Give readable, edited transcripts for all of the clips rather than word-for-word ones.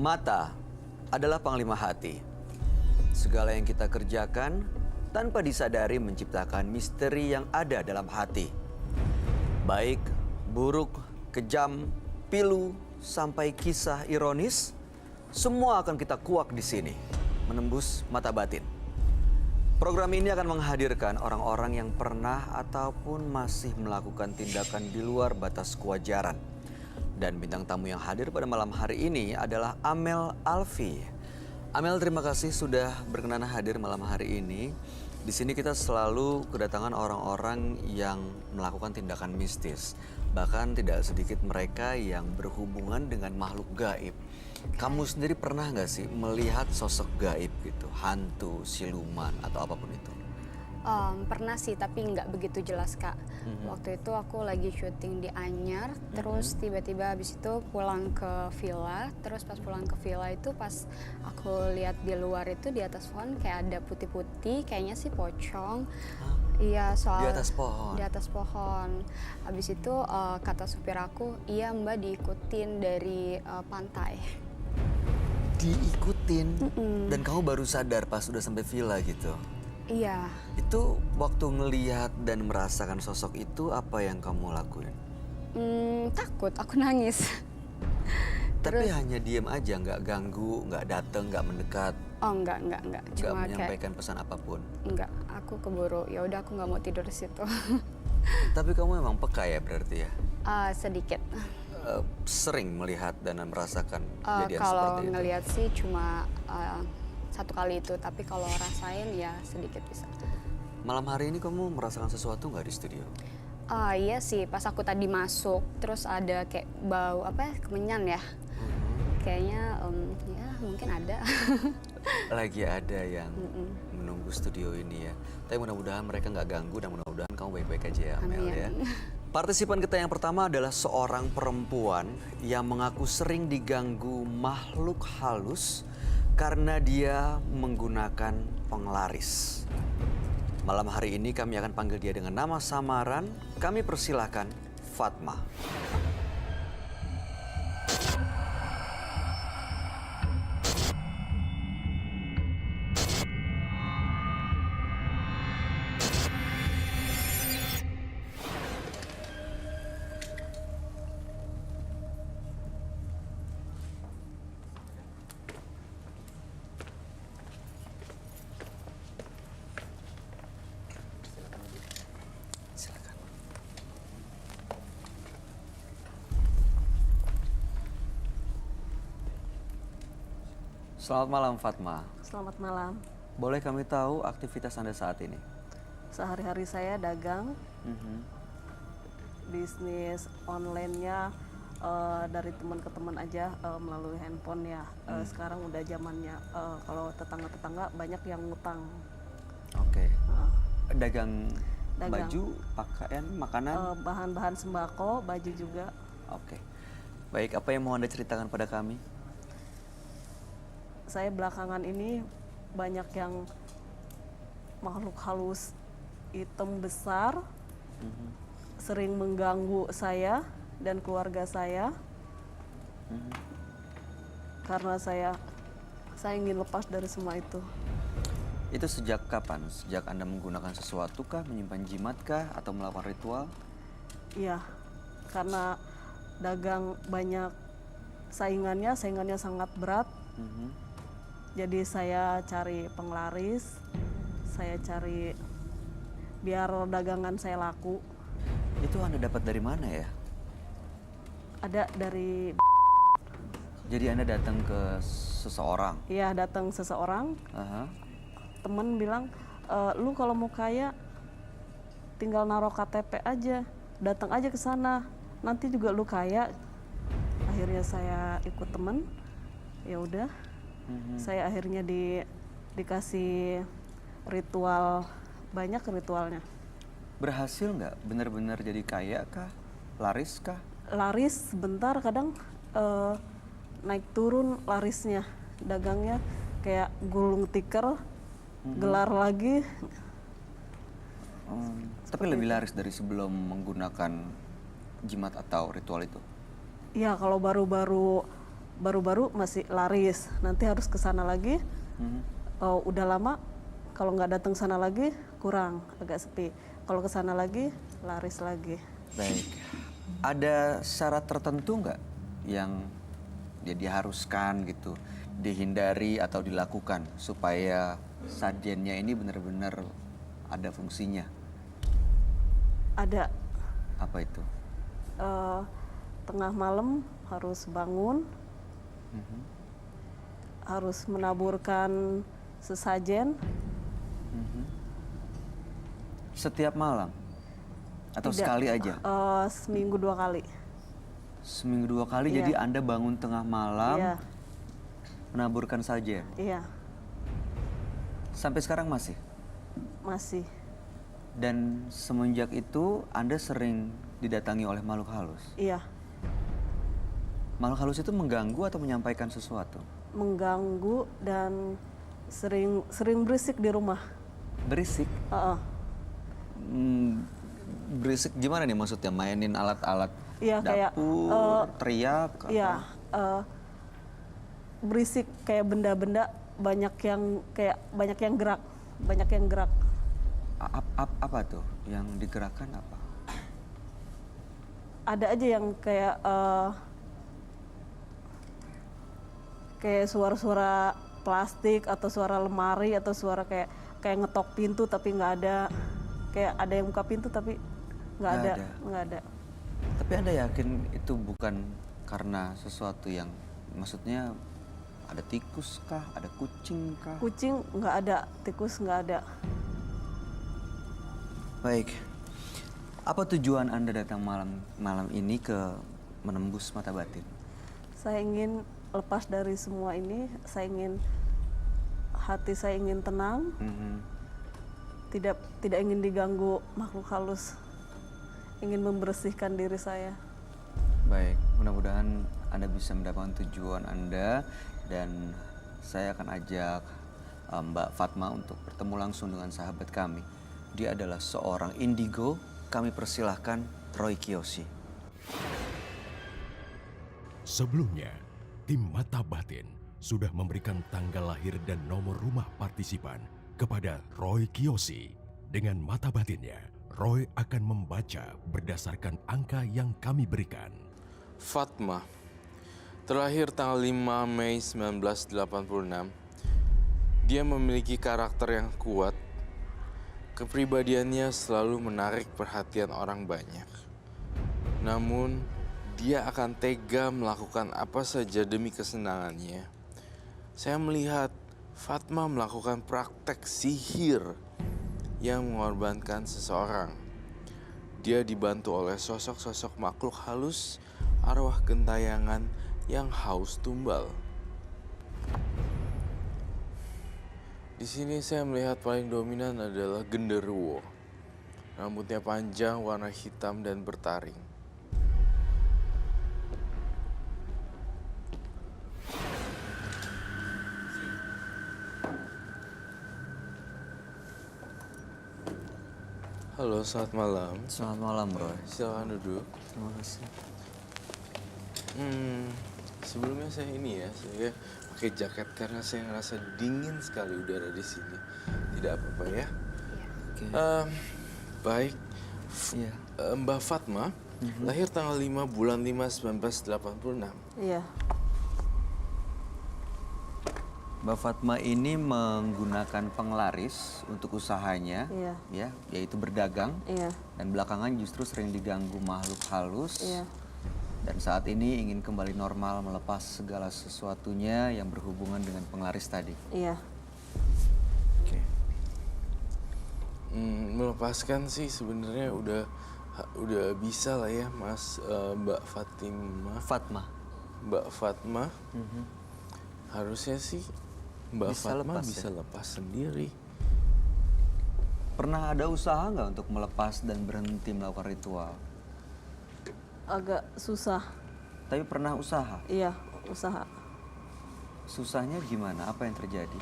Mata adalah panglima hati. Segala yang kita kerjakan tanpa disadari menciptakan misteri yang ada dalam hati. Baik, buruk, kejam, pilu, sampai kisah ironis, semua akan kita kuak di sini, menembus mata batin. Program ini akan menghadirkan orang-orang yang pernah ataupun masih melakukan tindakan di luar batas kewajaran. Dan bintang tamu yang hadir pada malam hari ini adalah Amel Alfi. Amel, terima kasih sudah berkenan hadir malam hari ini. Di sini kita selalu kedatangan orang-orang yang melakukan tindakan mistis. Bahkan tidak sedikit mereka yang berhubungan dengan makhluk gaib. Kamu sendiri pernah nggak sih melihat sosok gaib gitu, hantu, siluman atau apapun itu? Pernah sih, tapi nggak begitu jelas, Kak. Waktu itu aku lagi syuting di Anyar, terus tiba-tiba habis itu pulang ke villa. Terus pas pulang ke villa itu pas aku lihat di luar itu di atas pohon kayak ada putih-putih, kayaknya sih pocong. Iya, soal Di atas pohon? Di atas pohon. Habis itu kata supir aku, iya Mbak diikutin dari pantai. Diikutin? Dan kamu baru sadar pas udah sampai villa gitu? Iya. Itu waktu ngelihat dan merasakan sosok itu apa yang kamu lakuin? Takut, aku nangis. Tapi hanya diem aja, nggak ganggu, nggak dateng, nggak mendekat, Oh enggak. nggak Cuma menyampaikan pesan apapun. enggak, aku keburu. Ya udah aku nggak mau tidur di situ. Tapi kamu emang peka ya berarti ya? Sedikit. Sering melihat dan merasakan kejadian Kalau seperti itu? ngelihat sih cuma satu kali itu, tapi kalau rasain ya sedikit bisa. Malam hari ini kamu merasakan sesuatu nggak di studio? Iya sih, pas aku tadi masuk, terus ada kayak bau apa ya, kemenyan ya. Kayaknya ya mungkin ada. Lagi ada yang menunggu studio ini ya. Tapi mudah-mudahan mereka nggak ganggu dan mudah-mudahan kamu baik-baik aja ya, Amel ya. Partisipan kita yang pertama adalah seorang perempuan yang mengaku sering diganggu makhluk halus karena dia menggunakan penglaris. Malam hari ini kami akan panggil dia dengan nama samaran. Kami persilahkan Fatma. Silakan. Selamat malam Fatma. Selamat malam. Boleh kami tahu aktivitas Anda saat ini? Sehari-hari saya dagang, bisnis online-nya dari teman ke teman aja melalui handphone ya. Sekarang udah zamannya kalau tetangga-tetangga banyak yang ngutang. Oke. Dagang Dagang. baju, pakaian, makanan? Bahan-bahan sembako, baju juga. Oke. Baik, apa yang mau Anda ceritakan pada kami? Saya belakangan ini banyak yang makhluk halus hitam besar, sering mengganggu saya dan keluarga saya. Karena saya ingin lepas dari semua itu. Itu sejak kapan? Sejak Anda menggunakan sesuatu kah, menyimpan jimat kah, atau melakukan ritual? Iya, karena dagang banyak saingannya sangat berat. Jadi saya cari penglaris, saya cari biar dagangan saya laku. Itu Anda dapat dari mana ya? Ada dari, Jadi Anda datang ke seseorang? ya datang seseorang, temen bilang, lu kalau mau kaya tinggal naruh KTP aja, datang aja ke sana, nanti juga lu kaya. Akhirnya saya ikut temen, ya udah, saya akhirnya dikasih ritual, banyak ritualnya. Berhasil nggak? Benar-benar jadi kaya kah? Laris kah? Laris sebentar, kadang naik turun larisnya, dagangnya kayak gulung tikar, gelar lagi. Tapi lebih laris dari sebelum menggunakan jimat atau ritual itu? Ya kalau baru-baru baru-baru masih laris, nanti harus ke sana lagi. Udah lama kalau nggak datang sana lagi kurang, agak sepi. Kalau ke sana lagi laris lagi. Baik. Ada syarat tertentu nggak yang ya diharuskan gitu, dihindari atau dilakukan supaya sajennya ini benar-benar ada fungsinya? Ada. Apa itu? Tengah malam harus bangun, harus menaburkan sesajen. Setiap malam? Atau Tidak. sekali aja? Seminggu 2 kali. Seminggu 2 kali, Iya. jadi Anda bangun tengah malam, Iya, menaburkan sajen. iya, Sampai sekarang masih? masih. Dan semenjak itu Anda sering didatangi oleh makhluk halus? Iya, Makhluk halus itu mengganggu atau menyampaikan sesuatu? mengganggu dan sering berisik di rumah. Berisik? Heeh. Berisik gimana nih maksudnya? Mainin alat-alat Iya, kayak, dapur, teriak? Iya, atau- berisik kayak benda-benda banyak yang gerak, banyak yang gerak. Apa tuh? Yang digerakkan apa? Ada aja yang kayak suara-suara plastik atau suara lemari atau suara kayak ngetok pintu tapi nggak ada, kayak ada yang buka pintu tapi nggak ada. Tapi Anda yakin itu bukan karena sesuatu yang, maksudnya ada tikus kah, ada kucing kah? Kucing nggak ada, tikus nggak ada. Baik. Apa tujuan Anda datang malam ini ke menembus mata batin? Saya ingin lepas dari semua ini, hati saya ingin tenang, tidak ingin diganggu makhluk halus, ingin membersihkan diri saya. Baik, mudah-mudahan Anda bisa mendapatkan tujuan Anda, dan saya akan ajak Mbak Fatma untuk bertemu langsung dengan sahabat kami. Dia adalah seorang indigo. Kami persilahkan Roy Kiyoshi. Sebelumnya, tim Mata Batin sudah memberikan tanggal lahir dan nomor rumah partisipan kepada Roy Kiyoshi. Dengan mata batinnya, Roy akan membaca berdasarkan angka yang kami berikan. Fatma, terlahir tanggal 5 Mei 1986. Dia memiliki karakter yang kuat. Kepribadiannya selalu menarik perhatian orang banyak. Namun, dia akan tega melakukan apa saja demi kesenangannya. Saya melihat Fatma melakukan praktek sihir yang mengorbankan seseorang. Dia dibantu oleh sosok-sosok makhluk halus, arwah gentayangan yang haus tumbal. Di sini saya melihat paling dominan adalah genderuwo. Rambutnya panjang, warna hitam dan bertaring. Halo, selamat malam. Selamat malam, Roy. Silakan duduk. Terima kasih. Sebelumnya saya saya pakai jaket karena saya ngerasa dingin sekali udara di sini. Tidak apa-apa ya. Oke. Baik. Iya. Mbak Fatma lahir tanggal 5 bulan 5 1986. Iya, Mbak Fatma ini menggunakan penglaris untuk usahanya, Iya. ya, yaitu berdagang. iya, Dan belakangan justru sering diganggu makhluk halus. iya, Dan saat ini ingin kembali normal, melepas segala sesuatunya yang berhubungan dengan penglaris tadi. iya. Oke. Melepaskan sih sebenarnya udah bisa lah ya, Mas. Mbak Fatma. Mbak Fatma. Harusnya sih Mbak Bisa Fatma lepas, bisa ya? lepas sendiri. Pernah ada usaha nggak untuk melepas dan berhenti melakukan ritual? Agak susah. Tapi pernah usaha. Iya, usaha. Susahnya gimana? Apa yang terjadi?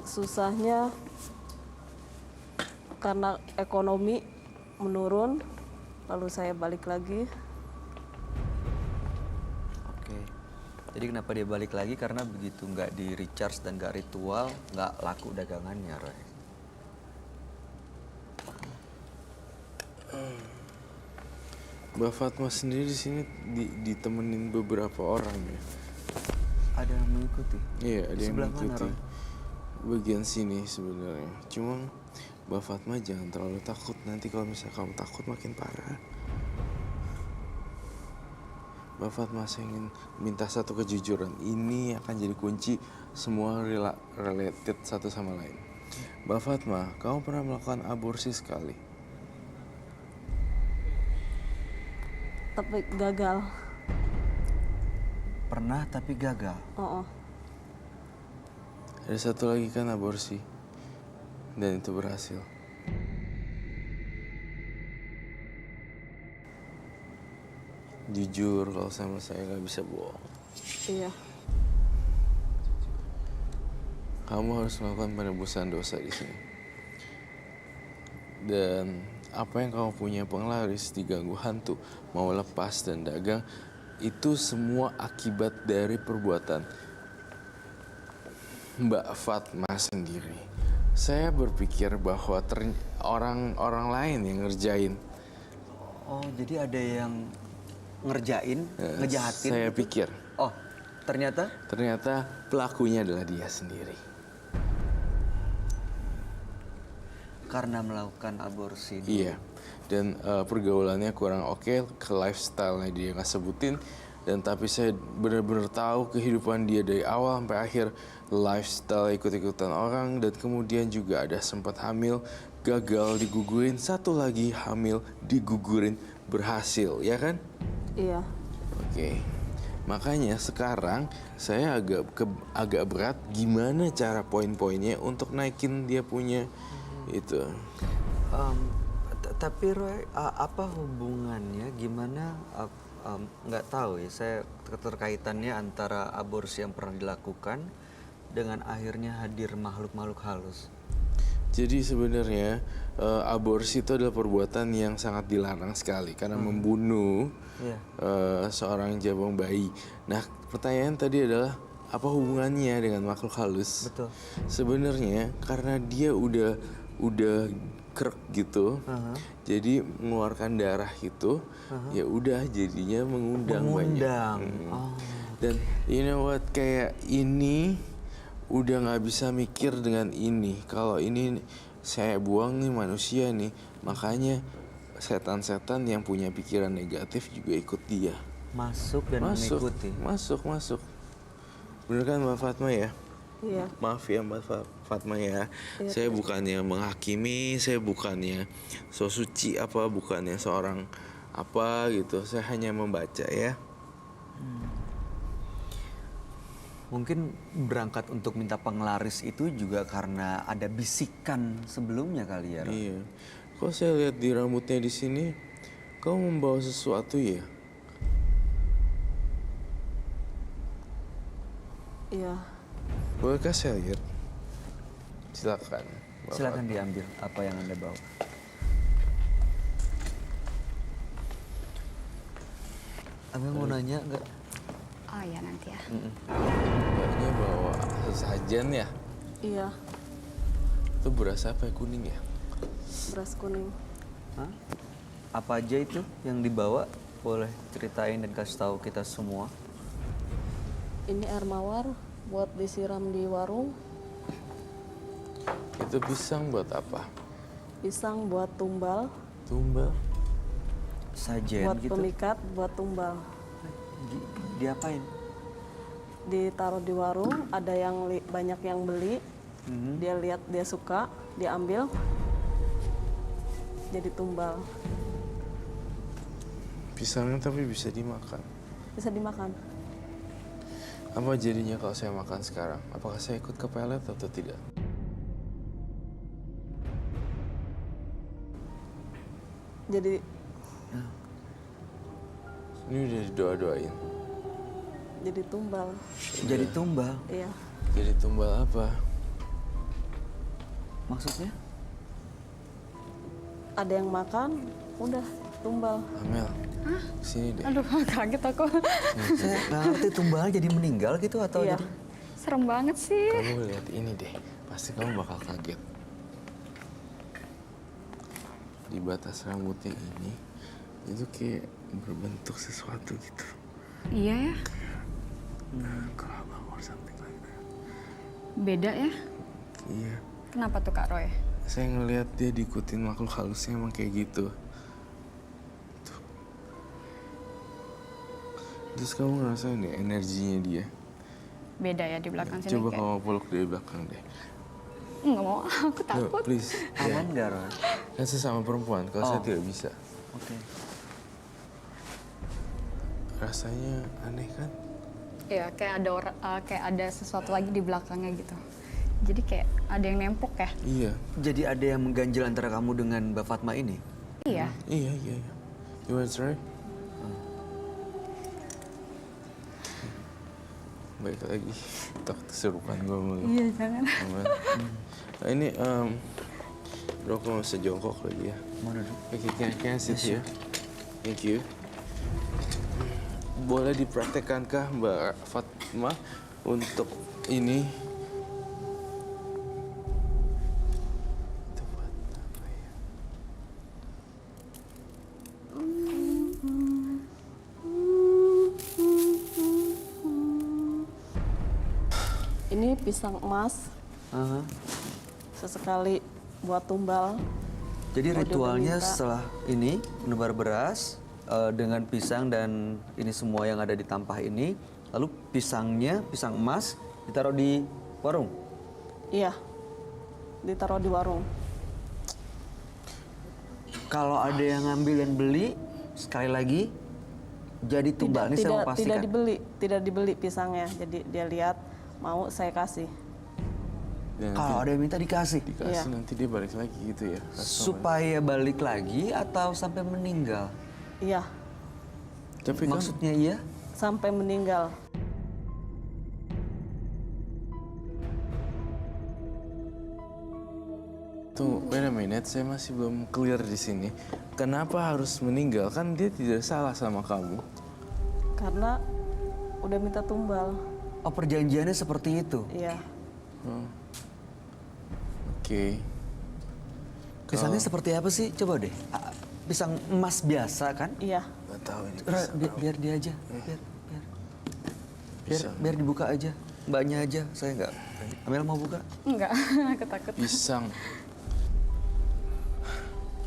Susahnya karena ekonomi menurun, lalu saya balik lagi. Jadi kenapa dia balik lagi? Karena begitu nggak di recharge dan nggak ritual, nggak laku dagangannya, Roy. Mbak Fatma sendiri di sini ditemenin beberapa orang ya. Ada yang mengikuti? Iya, ada yang Sebelah mana, mengikuti. Roy? Bagian sini sebenarnya. Cuma Mbak Fatma jangan terlalu takut. Nanti kalau misalnya kamu takut makin parah. Mbak Fatma, saya ingin minta satu kejujuran. Ini akan jadi kunci semua related satu sama lain. Mbak Fatma, kamu pernah melakukan aborsi sekali? Tapi gagal. Pernah tapi gagal. Oh, Ada satu lagi kan aborsi. Dan itu berhasil. Jujur kalau sama saya nggak bisa bohong. iya. Kamu harus melakukan penebusan dosa di sini. Dan apa yang kamu punya penglaris diganggu hantu, mau lepas dan dagang, itu semua akibat dari perbuatan Mbak Fatma sendiri. Saya berpikir bahwa orang lain yang ngerjain. Oh, jadi ada yang ngerjain, ngejahatin? Saya gitu? pikir. Oh, ternyata? Ternyata pelakunya adalah dia sendiri. Karena melakukan aborsi. Iya, dan pergaulannya kurang oke, ke lifestyle-nya dia nggak sebutin. Dan tapi saya benar-benar tahu kehidupan dia dari awal sampai akhir, lifestyle ikut-ikutan orang, dan kemudian juga ada sempat hamil, gagal digugurin, satu lagi hamil digugurin, berhasil, ya kan? Iya. Oke. Makanya sekarang saya agak berat gimana cara poin-poinnya untuk naikin dia punya itu. Tapi Roy, apa hubungannya? Gimana? Nggak tahu ya. Saya keterkaitannya antara aborsi yang pernah dilakukan dengan akhirnya hadir makhluk-makhluk halus. Jadi sebenarnya aborsi itu adalah perbuatan yang sangat dilarang sekali karena membunuh seorang jabang bayi. Nah, pertanyaan tadi adalah apa hubungannya dengan makhluk halus? Betul. Sebenarnya karena dia udah krek gitu, jadi mengeluarkan darah itu, ya udah jadinya mengundang banyak. Oh. Dan you know what, kayak ini udah nggak bisa mikir dengan ini. Kalau ini saya buang nih manusia nih, makanya setan-setan yang punya pikiran negatif juga ikut dia. Masuk dan mengikuti. Masuk. Bener kan Mbak Fatma ya? Iya. Maaf ya Mbak Fatma ya. Saya bukannya menghakimi, saya bukannya so suci apa, bukannya seorang apa gitu. Saya hanya membaca ya. Mungkin berangkat untuk minta penglaris itu juga karena ada bisikan sebelumnya kali ya, Roy? Iya. Kok saya lihat di rambutnya di sini, kau membawa sesuatu ya? Iya. Bolehkah saya lihat? Silakan. Mbak Silakan Fatma. diambil apa yang Anda bawa. Abang mau nanya nggak? Oh ya nanti ya. Mbaknya bawa sesajen ya? Iya. Itu beras apa ya, kuning ya? Beras kuning. Hah? Apa aja itu yang dibawa? Boleh ceritain dan kasih tahu kita semua. Ini air mawar buat disiram di warung. Itu pisang buat apa? Pisang buat tumbal. Tumbal. Sajen Buat gitu. pemikat, buat tumbal. Diapain? Ditaruh di warung, ada yang banyak yang beli. Dia lihat, dia suka, dia ambil. Jadi tumbal. Pisangnya tapi bisa dimakan. Bisa dimakan. Apa jadinya kalau saya makan sekarang? Apakah saya ikut ke pelet atau tidak? Jadi Ini udah didoa-doain. jadi tumbal. Jadi tumbal. Iya. Jadi tumbal apa? Maksudnya? Ada yang makan, udah tumbal. Amel, sini deh. Aduh, kaget aku. Saya nggak ngerti tumbal jadi meninggal gitu atau Iya. jadi... Serem banget sih. Kamu lihat ini deh, pasti kamu bakal kaget. Di batas rambutnya ini, itu kayak berbentuk sesuatu gitu. Iya ya, Kerabang or something like that. beda ya. Iya, Kenapa tuh Kak Roy? saya ngelihat dia diikutin makhluk halusnya emang kayak gitu. Tuh. Terus kamu ngerasain deh energinya dia. Beda ya di belakang sini Coba kayak. kamu peluk dari belakang deh. Nggak mau, aku No, takut. please. Aman nggak, Roy? Kan sesama perempuan, kalau saya tidak bisa. Oke. Rasanya aneh kan? Iya, kayak ada kayak ada sesuatu lagi di belakangnya gitu. Jadi kayak ada yang nempok ya. Iya. Jadi ada yang mengganjil antara kamu dengan Mbak Fatma ini? Iya. Iya. You want to try? Baik lagi, takut kesurupan gue sama lu. Iya, jangan. Aman. Nah, ini, bro, kamu bisa jongkok lagi ya. Mana dulu? Oke, can I sit here? Thank you. Boleh dipraktekkankah Mbak Fatma untuk ini? Itu buat apa ya? Ini pisang emas, Aha. sesekali buat tumbal. Jadi Mau dia ritualnya meminta. setelah ini menebar beras dengan pisang dan ini semua yang ada di tampah ini, lalu pisangnya, pisang emas ditaruh di warung. Iya, ditaruh di warung. Kalau ada yang ngambil dan beli, sekali lagi jadi tumbal. Ini saya mau pastikan. tidak dibeli pisangnya. Jadi dia lihat mau saya kasih. Dan Kalau ada yang minta dikasih. dikasih Iya. nanti dia balik lagi gitu ya? customer. Supaya balik lagi atau sampai meninggal? Iya, Tapi kan Maksudnya iya? sampai meninggal. tuh, wait a minute, saya masih belum clear di sini. Kenapa harus meninggal? Kan dia tidak salah sama kamu. Karena udah minta tumbal. Oh, perjanjiannya seperti itu. Iya, Oke. Pisangnya seperti apa sih? Coba deh. Pisang emas biasa kan? iya. Nggak tahu ini Ra, pisang biar dia aja. Pisang. Biar dibuka aja. Mbaknya aja. Saya nggak. Amel mau buka? Enggak, aku takut. Pisang.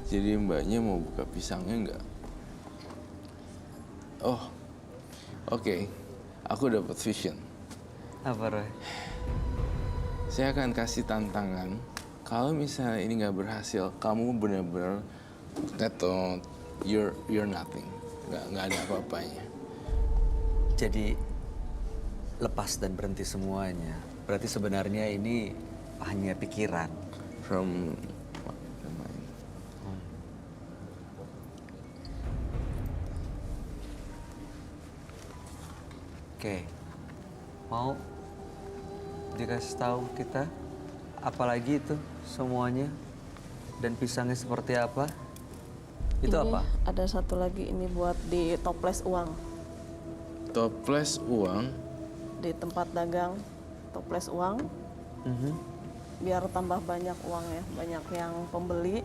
Jadi mbaknya mau buka pisangnya nggak? Oh, oke. Aku dapat vision. Apa, Roy? Saya akan kasih tantangan. Kalau misalnya ini nggak berhasil, kamu benar-benar tetot, you're nothing. Nggak ada apa-apanya. Jadi lepas dan berhenti semuanya. Berarti sebenarnya ini hanya pikiran. From the mind. Oke. Mau dikasih tahu kita apalagi itu semuanya dan pisangnya seperti apa? Itu Ini apa? ada satu lagi, ini buat di toples uang. Toples uang. Di tempat dagang toples uang, Mhm. biar tambah banyak uangnya, banyak yang pembeli.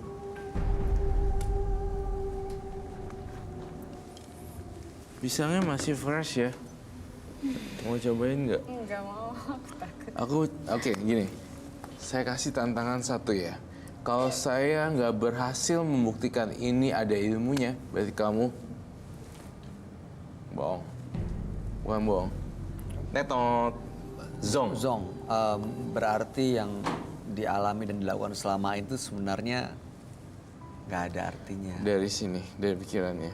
Pisangnya masih fresh ya. Mau cobain nggak? Enggak mau, aku takut. Oke, gini. Saya kasih tantangan satu ya. Kalau saya nggak berhasil membuktikan ini ada ilmunya, berarti kamu bohong. Bukan bohong. Tetot. Zong. Zong, berarti yang dialami dan dilakukan selama itu sebenarnya nggak ada artinya. Dari sini, dari pikirannya.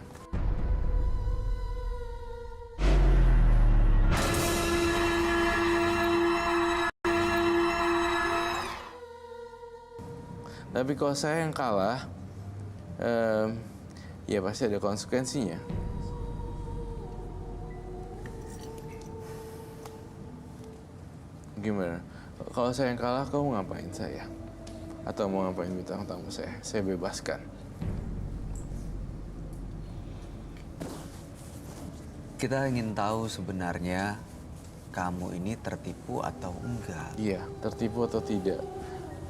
Tapi kalau saya yang kalah, ya pasti ada konsekuensinya. Gimana? Kalau saya yang kalah, kamu ngapain saya? Atau mau ngapain bintang tamu saya? Saya bebaskan. kita ingin tahu sebenarnya kamu ini tertipu atau enggak. Iya, tertipu atau tidak?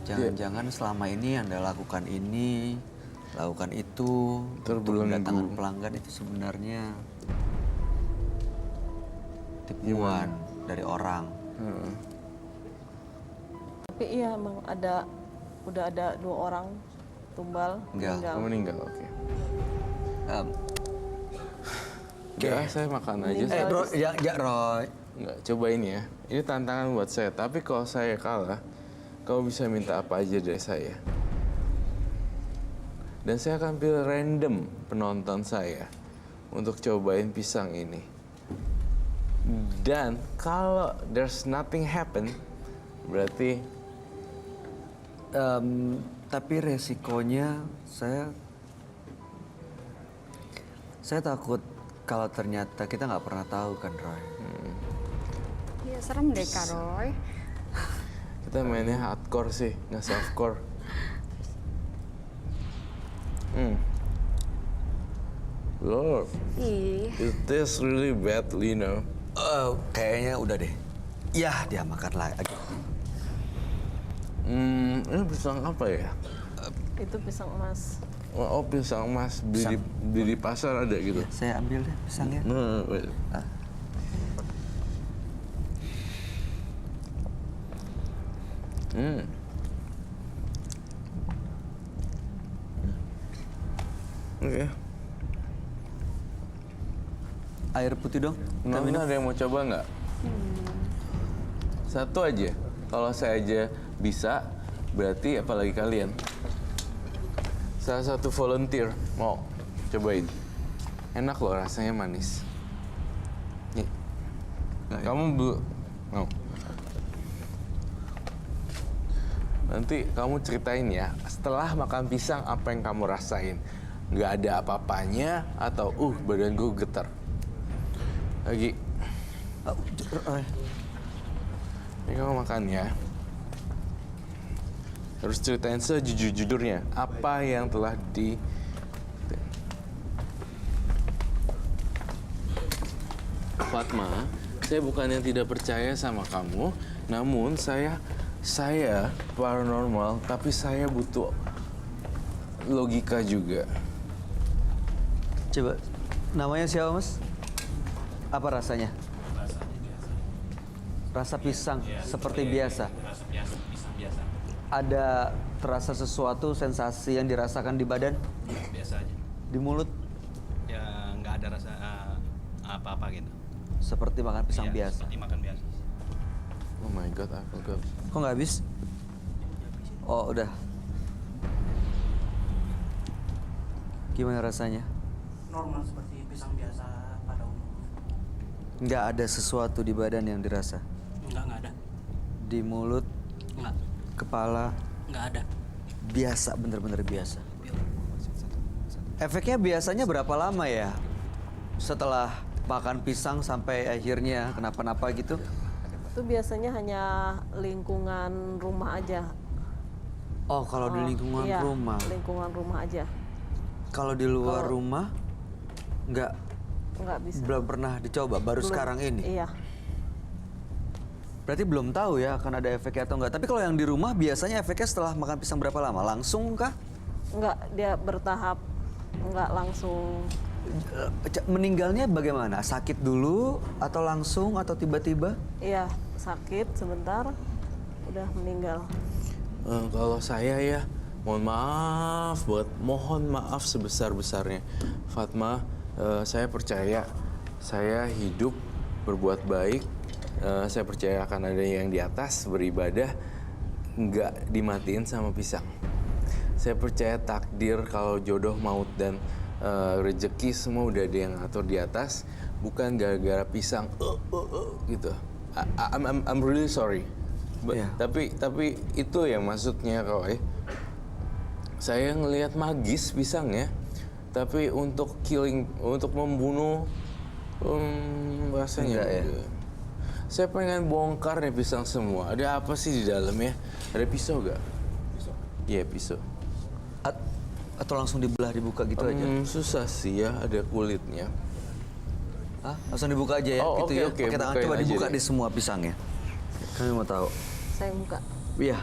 Jangan-jangan selama ini Anda lakukan ini, lakukan itu, untuk Terbelenggu. mendatangkan pelanggan itu sebenarnya tipuan dari orang. Tapi iya emang udah ada 2 orang tumbal Enggak. meninggal. Kamu meninggal, oke. Em, Udah, saya makan aja. Roy, ya Roy. Nggak, coba ini ya. Ini tantangan buat saya. Tapi kalau saya kalah, kamu bisa minta apa aja dari saya. Dan saya akan pilih random penonton saya untuk cobain pisang ini. Dan kalau there's nothing happen, berarti Tapi resikonya saya takut kalau ternyata kita nggak pernah tahu kan Roy. Iya serem deh Kak Roy. kita mainnya hardcore sih, nggak softcore. Lord, Ih, it tastes really bad, you know. Kayaknya udah deh. Ya dia makan lagi. Ini pisang apa ya? Itu pisang emas. Oh, pisang emas beli di pasar ada gitu. Saya ambil deh pisangnya. Wait. Oke. Air putih dong. Kita Nona minum. ada yang mau coba nggak? Satu aja. Kalau saya aja bisa, berarti apalagi kalian. Salah satu volunteer mau cobain. Enak loh, rasanya manis. Nih. Kamu mau. Nanti kamu ceritain ya, setelah makan pisang apa yang kamu rasain. Nggak ada apa-apanya atau badan gue getar. Lagi. Ini kamu makan ya. Harus ceritain sejujur-jujurnya apa yang telah di Fatma, saya bukan yang tidak percaya sama kamu, namun saya paranormal, tapi saya butuh logika juga. Coba. Namanya siapa Mas? Apa rasanya? Rasa pisang seperti biasa. Rasa biasa, pisang biasa. Ada terasa sesuatu sensasi yang dirasakan di badan, Biasa aja. di mulut, Ya nggak ada rasa apa-apa gitu. seperti makan pisang Iya, biasa. Seperti makan biasa. Oh my god, I forgot. Kok nggak habis? Oh udah. Gimana rasanya? Normal seperti pisang biasa pada umumnya. Nggak ada sesuatu di badan yang dirasa? Nggak ada. Di mulut, Nggak, kepala, nggak ada. biasa, bener-bener biasa. Efeknya biasanya berapa lama ya? Setelah makan pisang sampai akhirnya kenapa-napa gitu? Itu biasanya hanya lingkungan rumah aja. Oh, kalau di lingkungan Iya, rumah. lingkungan rumah aja. Kalau di luar rumah, nggak Nggak bisa. belum pernah dicoba, baru Belum. sekarang ini. Iya. Berarti belum tahu ya akan ada efeknya atau enggak. Tapi kalau yang di rumah biasanya efeknya setelah makan pisang berapa lama? Langsung kah? Nggak, dia bertahap. Nggak langsung. Meninggalnya bagaimana? Sakit dulu atau langsung atau tiba-tiba? Iya, sakit sebentar. Udah meninggal. Kalau saya ya, mohon maaf sebesar-besarnya. Fatma, saya percaya saya hidup berbuat baik. Saya percaya akan ada yang di atas beribadah, nggak dimatiin sama pisang. Saya percaya takdir kalau jodoh, maut, dan rezeki semua udah ada yang ngatur di atas, bukan gara-gara pisang gitu. I'm really sorry. Iya. Tapi itu ya maksudnya Roy. Saya ngelihat magis pisangnya, tapi untuk membunuh rasanya Enggak ya? enggak. Saya pengen bongkar nih pisang semua. Ada apa sih di dalamnya? Ada pisau gak? Iya, pisau. Atau langsung dibelah dibuka gitu aja? Susah sih ya, ada kulitnya. Hah? Langsung dibuka aja ya, Oh, gitu oke, ya. oke, Pakai tangan bukain coba aja dibuka deh. di semua pisangnya. Kami mau tahu. Saya buka. Iya.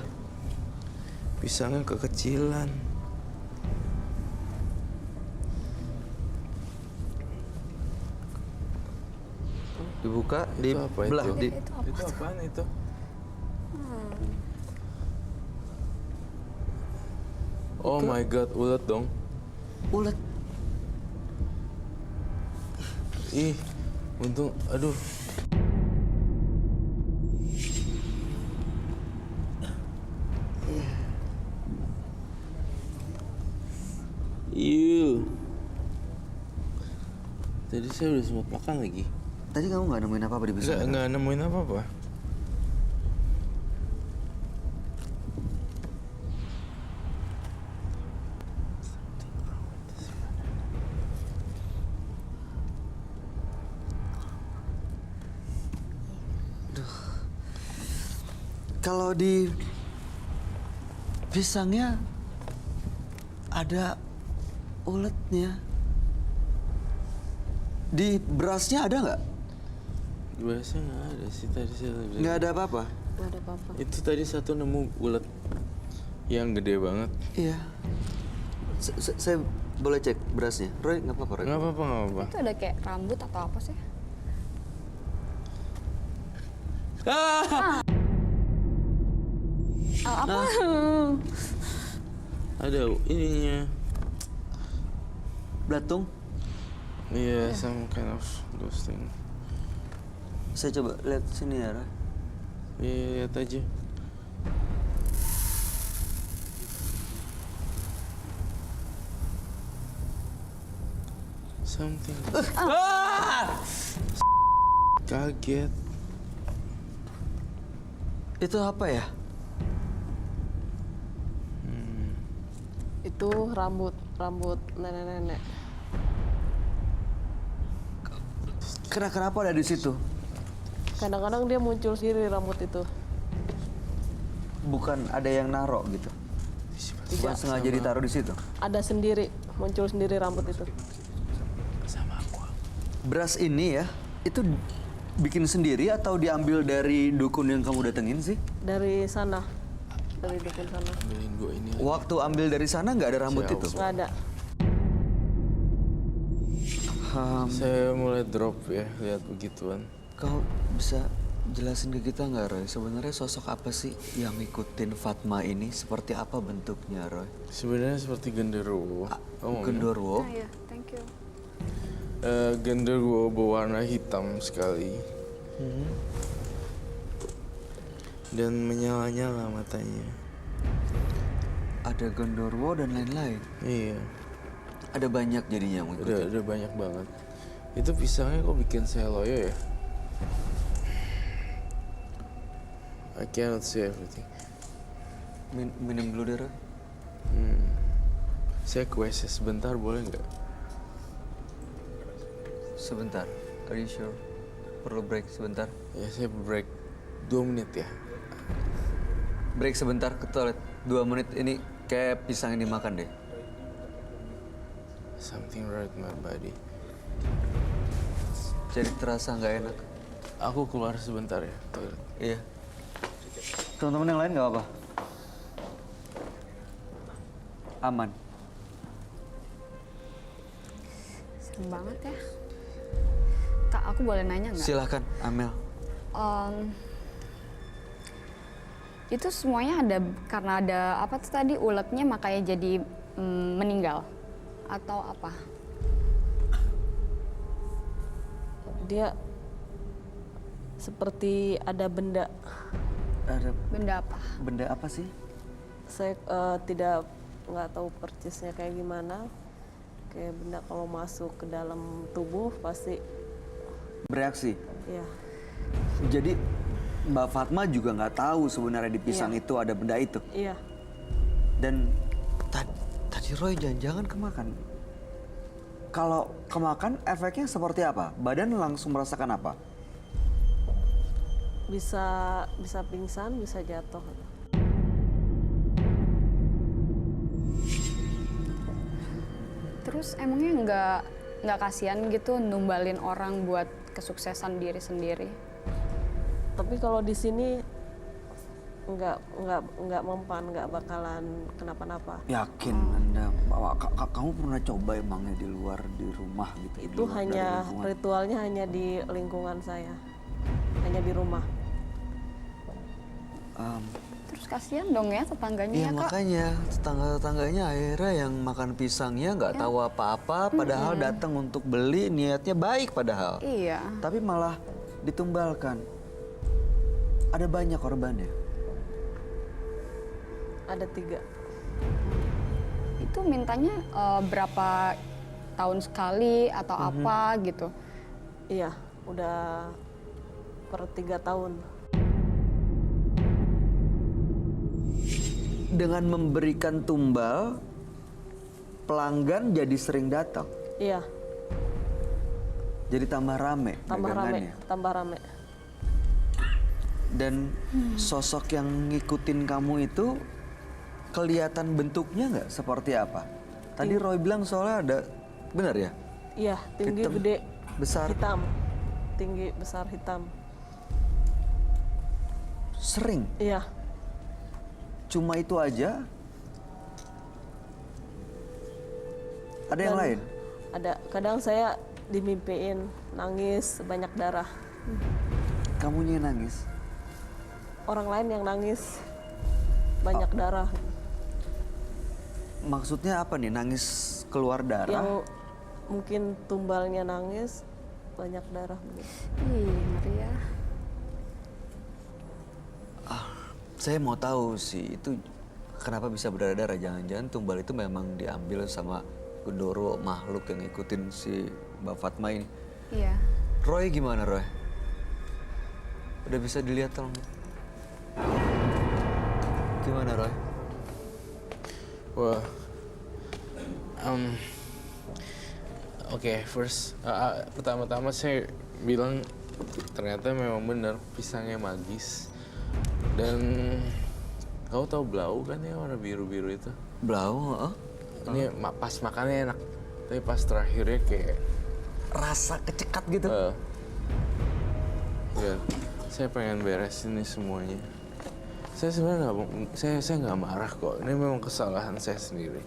Pisangnya kekecilan. Dibuka, Itu apa dibelah. itu? Di, Itu apaan itu? Oh my god, ulet dong. ulet. Ih, untung, aduh. Iu. Tadi saya udah sempat makan lagi. Tadi kamu nggak nemuin apa-apa di pisang? Nggak nemuin apa-apa. Kalau di pisangnya ada uletnya. Di berasnya ada nggak? Biasanya nggak ada sih tadi saya lihat. Nggak ada apa-apa. Nggak ada apa-apa. Itu tadi satu nemu ulet yang gede banget. Iya. Saya boleh cek berasnya. Roy, nggak apa-apa, Roy. Nggak apa-apa, nggak apa-apa. Itu ada kayak rambut atau apa sih? Apa? Ada ininya. Belatung. Iya, some kind of those thing. Saya coba lihat sini ya, Roy. Iya, lihat aja. Something. Kaget. Itu apa ya? Itu rambut nenek-nenek. Kenapa ada di situ? Kadang-kadang dia muncul sendiri rambut itu. Bukan ada yang narok gitu. Bukan sengaja ditaruh di situ. Ada sendiri, muncul sendiri rambut itu. Sama aku. Beras ini ya, itu bikin sendiri atau diambil dari dukun yang kamu datengin sih? Dari sana, dari dukun sana. Ambilin gue ini. Waktu ambil dari sana nggak ada rambut Siap. itu? Nggak ada. Saya mulai drop ya, lihat begituan. Kau bisa jelasin ke kita nggak, Roy? Sebenarnya sosok apa sih yang ngikutin Fatma ini? Seperti apa bentuknya, Roy? Sebenarnya seperti genderuwo. Oh, Gendorwo? Iya, thank you. Genderuwo berwarna hitam sekali. Dan menyala-nyala matanya. Ada Gondorwo dan lain-lain. Iya, Ada banyak jadinya yang ngikutin. udah banyak banget. Itu pisangnya kok bikin saya loyo ya? I cannot see everything. Minum dulu deh, Roy. Saya ke WC sebentar boleh nggak? Sebentar. Are you sure? Perlu break sebentar? Ya saya break 2 menit ya. Break sebentar ke toilet. 2 menit ini kayak pisang ini makan deh. Something right in my body. Jadi terasa nggak enak. Aku keluar sebentar ya, toilet. Iya. Teman-teman yang lain nggak apa-apa? Aman. Serem banget ya. Kak, aku boleh nanya nggak? Silahkan, Amel. Itu semuanya ada karena ada apa tuh tadi uletnya makanya jadi meninggal atau apa? Dia seperti ada benda. Ada Benda apa? benda apa sih? Saya nggak tahu persisnya kayak gimana. Kayak benda kalau masuk ke dalam tubuh pasti Bereaksi. ya. Jadi Mbak Fatma juga nggak tahu sebenarnya di pisang Iya. itu ada benda itu. Iya. Dan tadi Roy jangan-jangan kemakan. Kalau kemakan efeknya seperti apa? Badan langsung merasakan apa? Bisa pingsan, bisa jatuh. Terus emangnya nggak kasihan gitu numbalin orang buat kesuksesan diri sendiri. Tapi kalau di sini nggak mempan, nggak bakalan kenapa-napa. Yakin Anda, kamu pernah coba emangnya di luar di rumah gitu? di Itu luar dari hanya lingkungan? ritualnya hanya di lingkungan saya, hanya di rumah. Terus kasihan dong ya tetangganya Iya ya Kak. makanya tetangga-tetangganya akhirnya yang makan pisangnya nggak tahu apa-apa, padahal datang untuk beli niatnya baik padahal. Iya. Tapi malah ditumbalkan. Ada banyak korbannya. Ada 3. Itu mintanya berapa tahun sekali atau apa gitu? Iya, udah per 3 tahun. Dengan memberikan tumbal, pelanggan jadi sering datang. Iya, Jadi tambah rame tambah rame, dagangannya. tambah rame. Dan sosok yang ngikutin kamu itu kelihatan bentuknya nggak seperti apa? Tadi Roy bilang soalnya ada, benar ya? Iya, tinggi, Hitam, gede, besar. hitam. Tinggi, besar, hitam. Sering, Iya, cuma itu aja? Ada yang Dan lain? ada. Kadang saya dimimpiin nangis banyak darah. Kamunya yang nangis? Orang lain yang nangis banyak darah. Maksudnya apa nih? Nangis keluar darah? Yang mungkin tumbalnya nangis banyak darah begitu. Ih, ngeri ya. Saya mau tahu sih itu kenapa bisa berdarah-darah. Jangan-jangan tumbal itu memang diambil sama gendoro makhluk yang ngikutin si Mbak Fatma ini. Iya. Roy gimana Roy? Udah bisa dilihat tolong? Gimana Roy? Wah, oke, first, pertama-tama saya bilang ternyata memang benar pisangnya magis. Dan kau tahu blau kan ya, warna biru-biru itu? Blau, heeh. Ini pas makannya enak, tapi pas terakhirnya kayak Rasa kecekat gitu. ya, saya pengen beresin ini semuanya. Saya sebenarnya saya nggak marah kok. Ini memang kesalahan saya sendiri.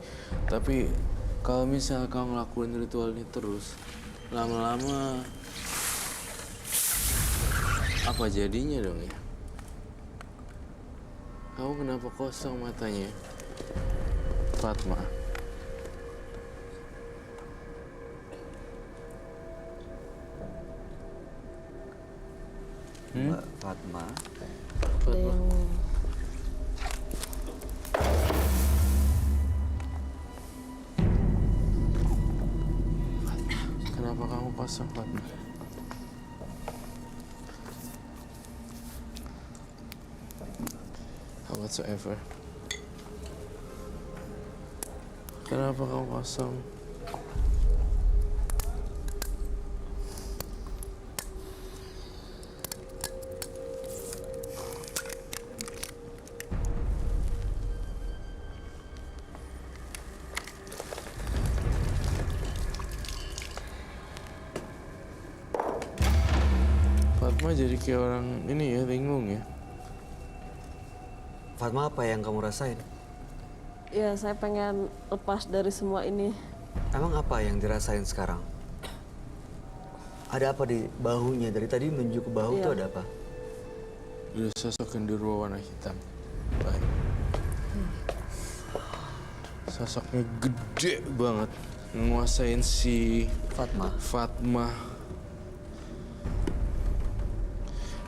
Tapi kalau misal kau ngelakuin ritual ini terus, lama-lama apa jadinya dong ya? Kamu kenapa kosong matanya, Fatma? Mbak Fatma. Ada yang Kenapa kamu kosong, Fatma? Whatsoever. Kenapa kamu kosong? Fatma jadi kayak orang ini ya, linglung ya. Fatma, apa yang kamu rasain? ya saya pengen lepas dari semua ini. Emang apa yang dirasain sekarang? Ada apa di bahunya? Dari tadi nunjuk ke bahu Iya. tuh ada apa? Ada sosok genderuwo warna hitam. Baik. Sosoknya gede banget, nguasain si Fatma.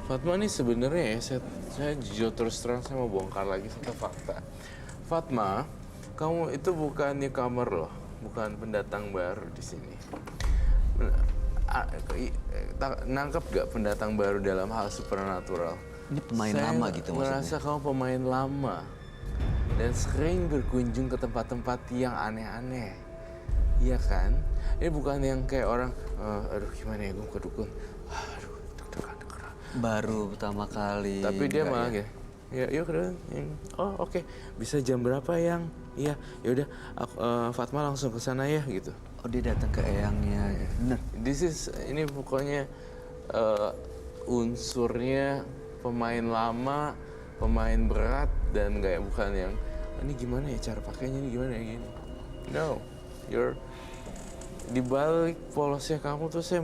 Fatma nih sebenarnya ya, saya jujur terus terang saya mau bongkar lagi satu fakta. Fatma, kamu itu bukan newcomer loh, bukan pendatang baru di sini. Nangkep gak pendatang baru dalam hal supernatural? Ini pemain Saya lama gitu merasa maksudnya? kamu pemain lama dan sering berkunjung ke tempat-tempat yang aneh-aneh, iya kan? Ini bukan yang kayak orang, aduh gimana ya gue ke dukun, aduh deg-degan. Baru pertama kali. Tapi dia Enggak malah ya? kayak, ya yuk oh oke, bisa jam berapa yang? Iya, yaudah, Fatma langsung ke sana ya gitu. Oh dia datang ke eyangnya. bener. Ini pokoknya unsurnya pemain lama, pemain berat, dan kayak bukan yang ini gimana ya cara pakainya, ini gimana ya gini. No, di balik polosnya kamu tuh saya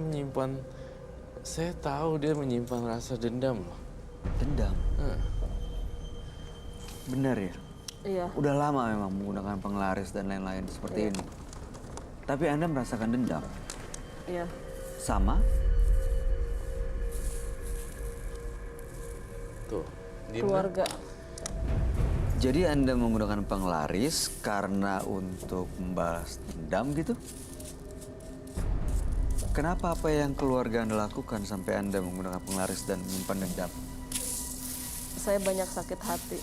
tahu dia menyimpan rasa dendam loh. Dendam. Bener ya? Iya, Udah lama memang menggunakan penglaris dan lain-lain seperti ini. Tapi Anda merasakan dendam? iya. Sama? Tuh, diem kan? Keluarga. Jadi Anda menggunakan penglaris karena untuk membalas dendam gitu? Kenapa apa yang keluarga Anda lakukan sampai Anda menggunakan penglaris dan menyimpan dendam? Saya banyak sakit hati.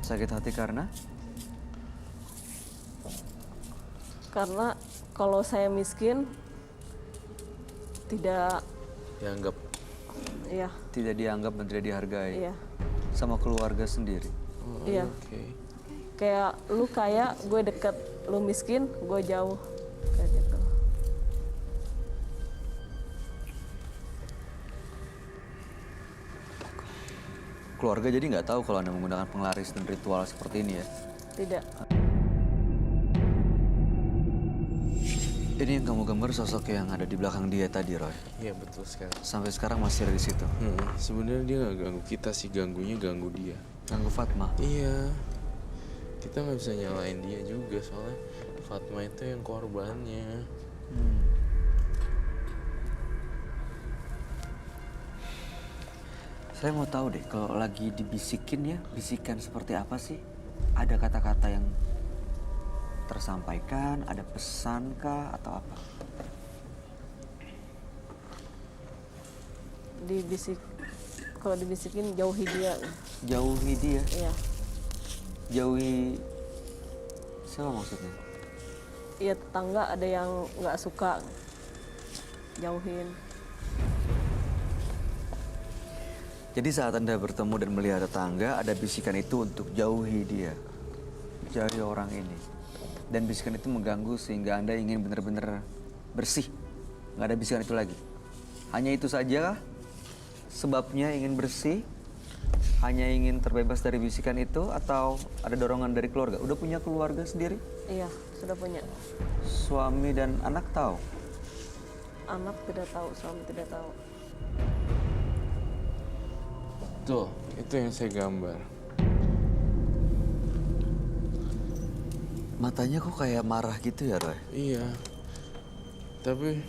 Sakit hati karena? Karena kalau saya miskin, tidak, Dianggap iya, Tidak dianggap dan tidak dihargai iya, sama keluarga sendiri. iya. oke. Kayak lu kaya, gue deket. Lu miskin, gue jauh. Kayak gitu. Keluarga jadi nggak tahu kalau Anda menggunakan penglaris dan ritual seperti ini ya? Tidak. Ini yang kamu gambar sosok yang ada di belakang dia tadi, Roy. Iya betul sekali. Sampai sekarang masih ada di situ. Sebenarnya dia nggak ganggu kita sih, ganggunya ganggu dia. Ganggu Fatma. Iya, kita nggak bisa nyalain dia juga soalnya Fatma itu yang korbannya. Saya mau tahu deh, kalau lagi dibisikin ya, bisikan seperti apa sih? Ada kata-kata yang tersampaikan, ada pesan kah atau apa? Kalau dibisikin jauhi dia. Jauhi dia, Iya. jauhi siapa maksudnya? Iya, tetangga ada yang nggak suka, jauhin. Jadi saat Anda bertemu dan melihat tetangga, ada bisikan itu untuk jauhi dia. Jauhi orang ini. Dan bisikan itu mengganggu sehingga Anda ingin benar-benar bersih. Nggak ada bisikan itu lagi. Hanya itu saja sebabnya ingin bersih? Hanya ingin terbebas dari bisikan itu atau ada dorongan dari keluarga? Udah punya keluarga sendiri? Iya, sudah punya. Suami dan anak tahu? Anak tidak tahu, suami tidak tahu. Tuh, itu yang saya gambar. Matanya kok kayak marah gitu ya, Roy? Iya, tapi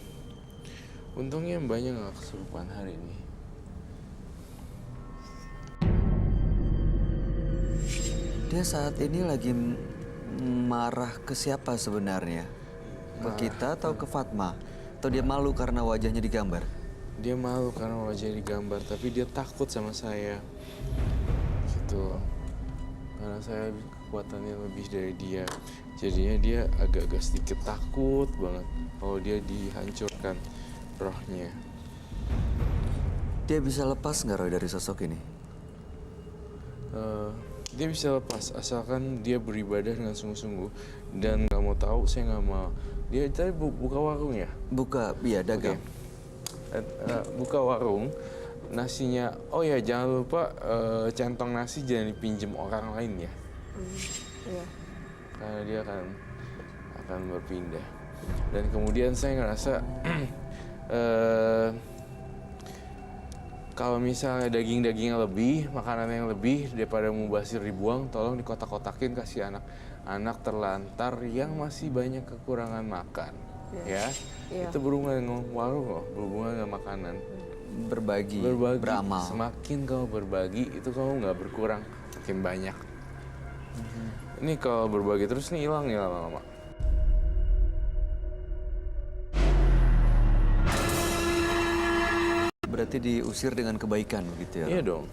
untungnya banyak nggak kesurupan hari ini. Dia saat ini lagi marah ke siapa sebenarnya? Ke kita atau ke Fatma? Atau dia malu karena wajahnya digambar? Dia malu karena wajahnya digambar, tapi dia takut sama saya. Gitu. Karena saya kekuatannya lebih dari dia. Jadinya dia agak-agak sedikit takut banget kalau dia dihancurkan rohnya. Dia bisa lepas nggak, Roy, dari sosok ini? Dia bisa lepas asalkan dia beribadah dengan sungguh-sungguh dan nggak mau tahu. Saya nggak mau. Dia tadi buka warung ya? Buka, iya, dagang. Buka warung, nasinya, oh ya jangan lupa centong nasi jangan dipinjem orang lain ya, Iya. karena dia akan berpindah. Dan kemudian saya ngerasa kalau misalnya daging-dagingnya lebih, makanan yang lebih daripada mubazir dibuang, tolong dikotak-kotakin kasih anak-anak terlantar yang masih banyak kekurangan makan. Ya, Iya. itu berhubungan dengan warung loh, berhubungan dengan makanan. Berbagi, beramal. Semakin kamu berbagi, itu kamu nggak berkurang, makin banyak. Ini kalau berbagi terus nih hilang nih lama-lama. Berarti diusir dengan kebaikan begitu ya? Iya dong.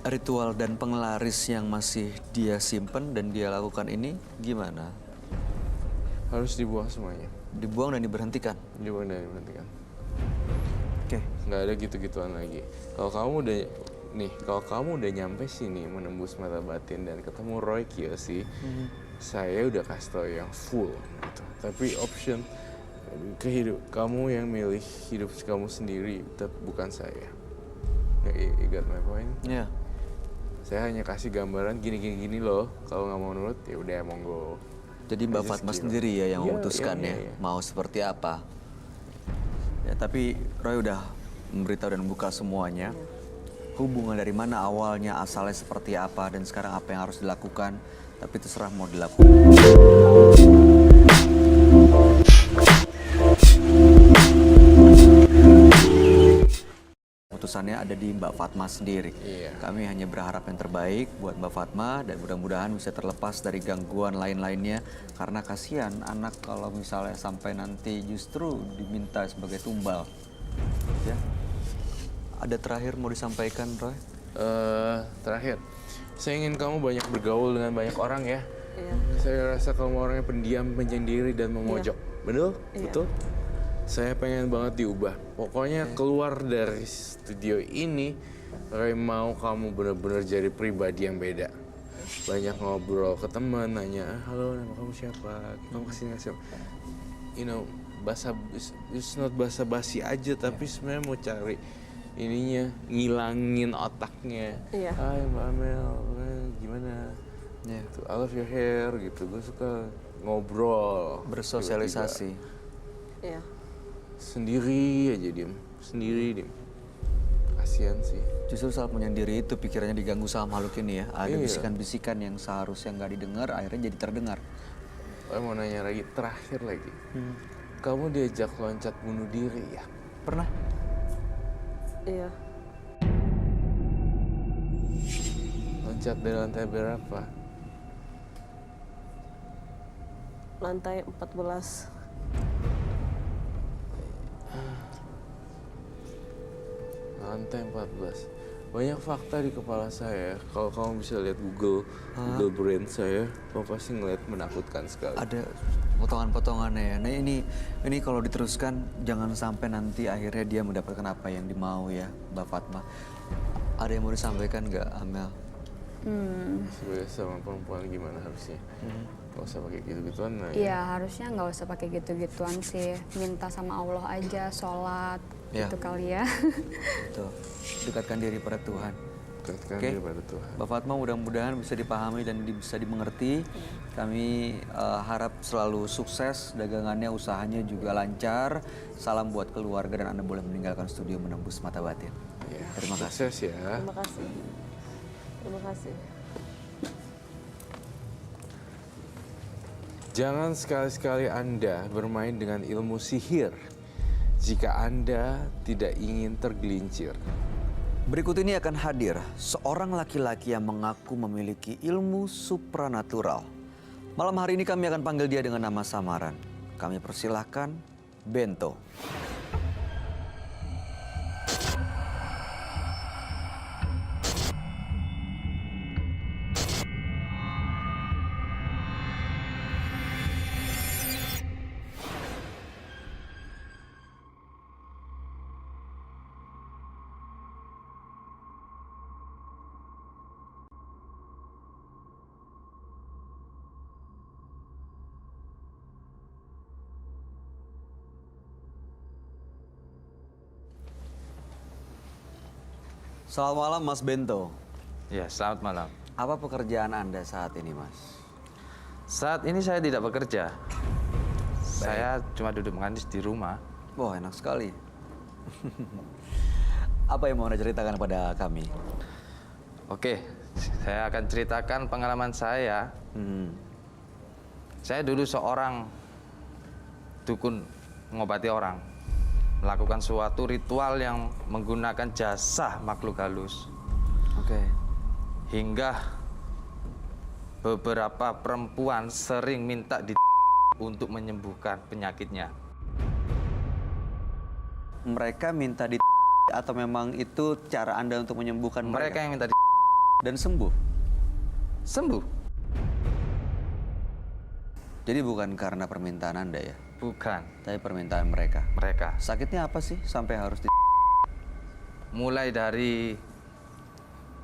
Ritual dan penglaris yang masih dia simpen dan dia lakukan ini gimana? Harus dibuang semuanya. Dibuang dan diberhentikan? Dibuang dan diberhentikan. Oke. Nggak ada gitu-gituan lagi. Kalau kamu udah nyampe sini menembus mata batin dan ketemu Roy Kiyoshi, saya udah kasih tau yang full gitu. Tapi option kamu yang milih hidup kamu sendiri, bukan saya. You got my point? Iya. Saya hanya kasih gambaran gini loh. Kalau nggak mau nurut ya udah monggo. Jadi Mbak Aja Fatma skill. sendiri ya yang Iya, memutuskan iya, ya iya. mau seperti apa. Ya, tapi Roy udah memberitahu dan membuka semuanya. Hubungan dari mana awalnya, asalnya seperti apa, dan sekarang apa yang harus dilakukan. Tapi terserah mau dilakukan. Keputusannya ada di Mbak Fatma sendiri. Iya. Kami hanya berharap yang terbaik buat Mbak Fatma dan mudah-mudahan bisa terlepas dari gangguan lain-lainnya. Karena kasihan anak kalau misalnya sampai nanti justru diminta sebagai tumbal. Ya. Ada terakhir mau disampaikan, Roy? Terakhir, saya ingin kamu banyak bergaul dengan banyak orang ya. Iya. Saya rasa kamu orangnya pendiam, menyendiri dan memojok. Betul? Iya. Betul? Saya pengen banget diubah. Pokoknya keluar dari studio ini, Roy mau kamu benar-benar jadi pribadi yang beda. Banyak ngobrol ke teman, nanya, halo nama kamu siapa? Kamu kesini siapa? You know, it's not basa-basi aja, tapi sebenarnya mau cari ininya, ngilangin otaknya. Iya. Hai Mbak Amel, gimana? Ya. Tuh, I love your hair gitu. Gue suka ngobrol, Bersosialisasi. Iya. sendiri aja diem, sendiri. Kasian sih. Justru saat menyendiri itu pikirannya diganggu sama makhluk ini ya. Ada Iya. bisikan-bisikan yang seharusnya nggak didengar, akhirnya jadi terdengar. Saya mau nanya lagi, terakhir lagi. Kamu diajak loncat bunuh diri ya? Pernah? Iya. Loncat dari lantai berapa? Lantai 14. Lantai 14. Banyak fakta di kepala saya. Kalau kamu bisa lihat Google Brain saya, kamu pasti ngeliat menakutkan sekali. Ada potongan-potongannya ya. Nah ini kalau diteruskan jangan sampai nanti akhirnya dia mendapatkan apa yang dimau ya, Mbak Fatma. Ada yang mau disampaikan nggak, Amel? Sebagai sama perempuan gimana harusnya? Gak usah pakai gitu-gituan lah ya. Iya, harusnya nggak usah pakai gitu-gituan sih. Minta sama Allah aja, sholat, Ya. gitu kali ya. Tuh, dekatkan diri pada Tuhan. Dekatkan Oke. diri pada Tuhan. Mbak Fatma mudah-mudahan bisa dipahami dan bisa dimengerti. Kami harap selalu sukses, dagangannya, usahanya juga lancar. Salam buat keluarga dan Anda boleh meninggalkan studio menembus mata batin. Ya. Terima kasih. Sukses ya. Terima kasih. Terima kasih. Jangan sekali-sekali Anda bermain dengan ilmu sihir jika Anda tidak ingin tergelincir. Berikut ini akan hadir seorang laki-laki yang mengaku memiliki ilmu supranatural. Malam hari ini kami akan panggil dia dengan nama samaran. Kami persilahkan Bento. Selamat malam Mas Bento. Ya, selamat malam. Apa pekerjaan Anda saat ini, Mas? Saat ini saya tidak bekerja. Saya cuma duduk manis di rumah. Wah, enak sekali. Apa yang mau Anda ceritakan pada kami? Oke, saya akan ceritakan pengalaman saya. Saya dulu seorang dukun mengobati orang. Melakukan suatu ritual yang menggunakan jasa makhluk halus. Oke. Hingga beberapa perempuan sering minta untuk menyembuhkan penyakitnya. Mereka minta di atau memang itu cara Anda untuk menyembuhkan Mereka mereka? yang minta Dan sembuh? sembuh. Jadi bukan karena permintaan Anda ya? Bukan Tapi permintaan mereka? mereka. Sakitnya apa sih sampai harus di... Mulai dari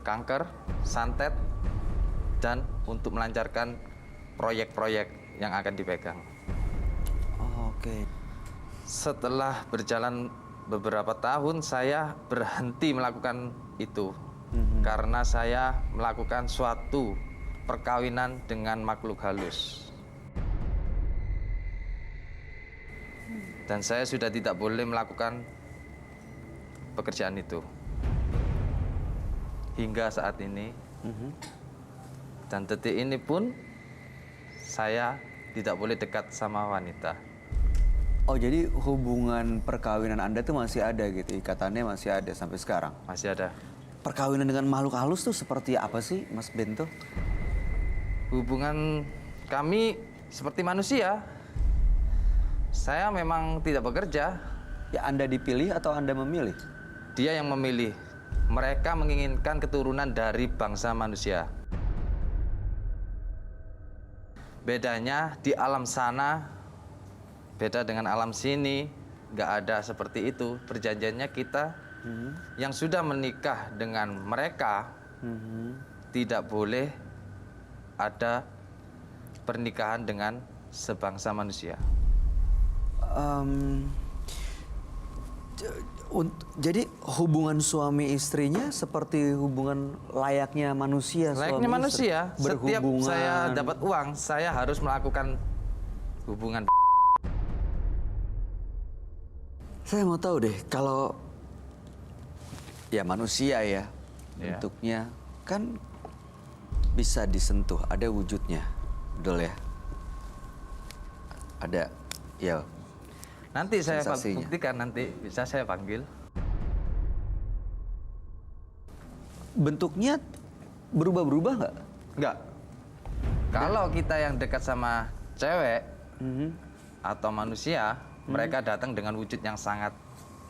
kanker, santet, dan untuk melancarkan proyek-proyek yang akan dipegang. Oh, oke. Setelah berjalan beberapa tahun, saya berhenti melakukan itu karena saya melakukan suatu perkawinan dengan makhluk halus. Dan saya sudah tidak boleh melakukan pekerjaan itu hingga saat ini. Dan detik ini pun saya tidak boleh dekat sama wanita. Oh, jadi hubungan perkawinan Anda tuh masih ada gitu, ikatannya masih ada sampai sekarang? Masih ada. Perkawinan dengan makhluk halus tuh seperti apa sih, Mas Bento? Hubungan kami seperti manusia. Saya memang tidak bekerja. Ya, Anda dipilih atau Anda memilih? Dia yang memilih. Mereka menginginkan keturunan dari bangsa manusia. Bedanya di alam sana, beda dengan alam sini, nggak ada seperti itu. Perjanjiannya kita yang sudah menikah dengan mereka tidak boleh ada pernikahan dengan sebangsa manusia. Jadi hubungan suami istrinya seperti hubungan layaknya manusia. Layaknya suami manusia. istri, Setiap berhubungan. saya dapat uang, saya harus melakukan hubungan. Saya mau tahu deh, kalau ya manusia ya, Ya. bentuknya kan bisa disentuh, ada wujudnya, betul ya? Ada, ya. Nanti saya Sensasinya. buktikan, nanti bisa saya panggil. Bentuknya berubah-berubah nggak? Enggak. Kalau kita yang dekat sama cewek atau manusia, mereka datang dengan wujud yang sangat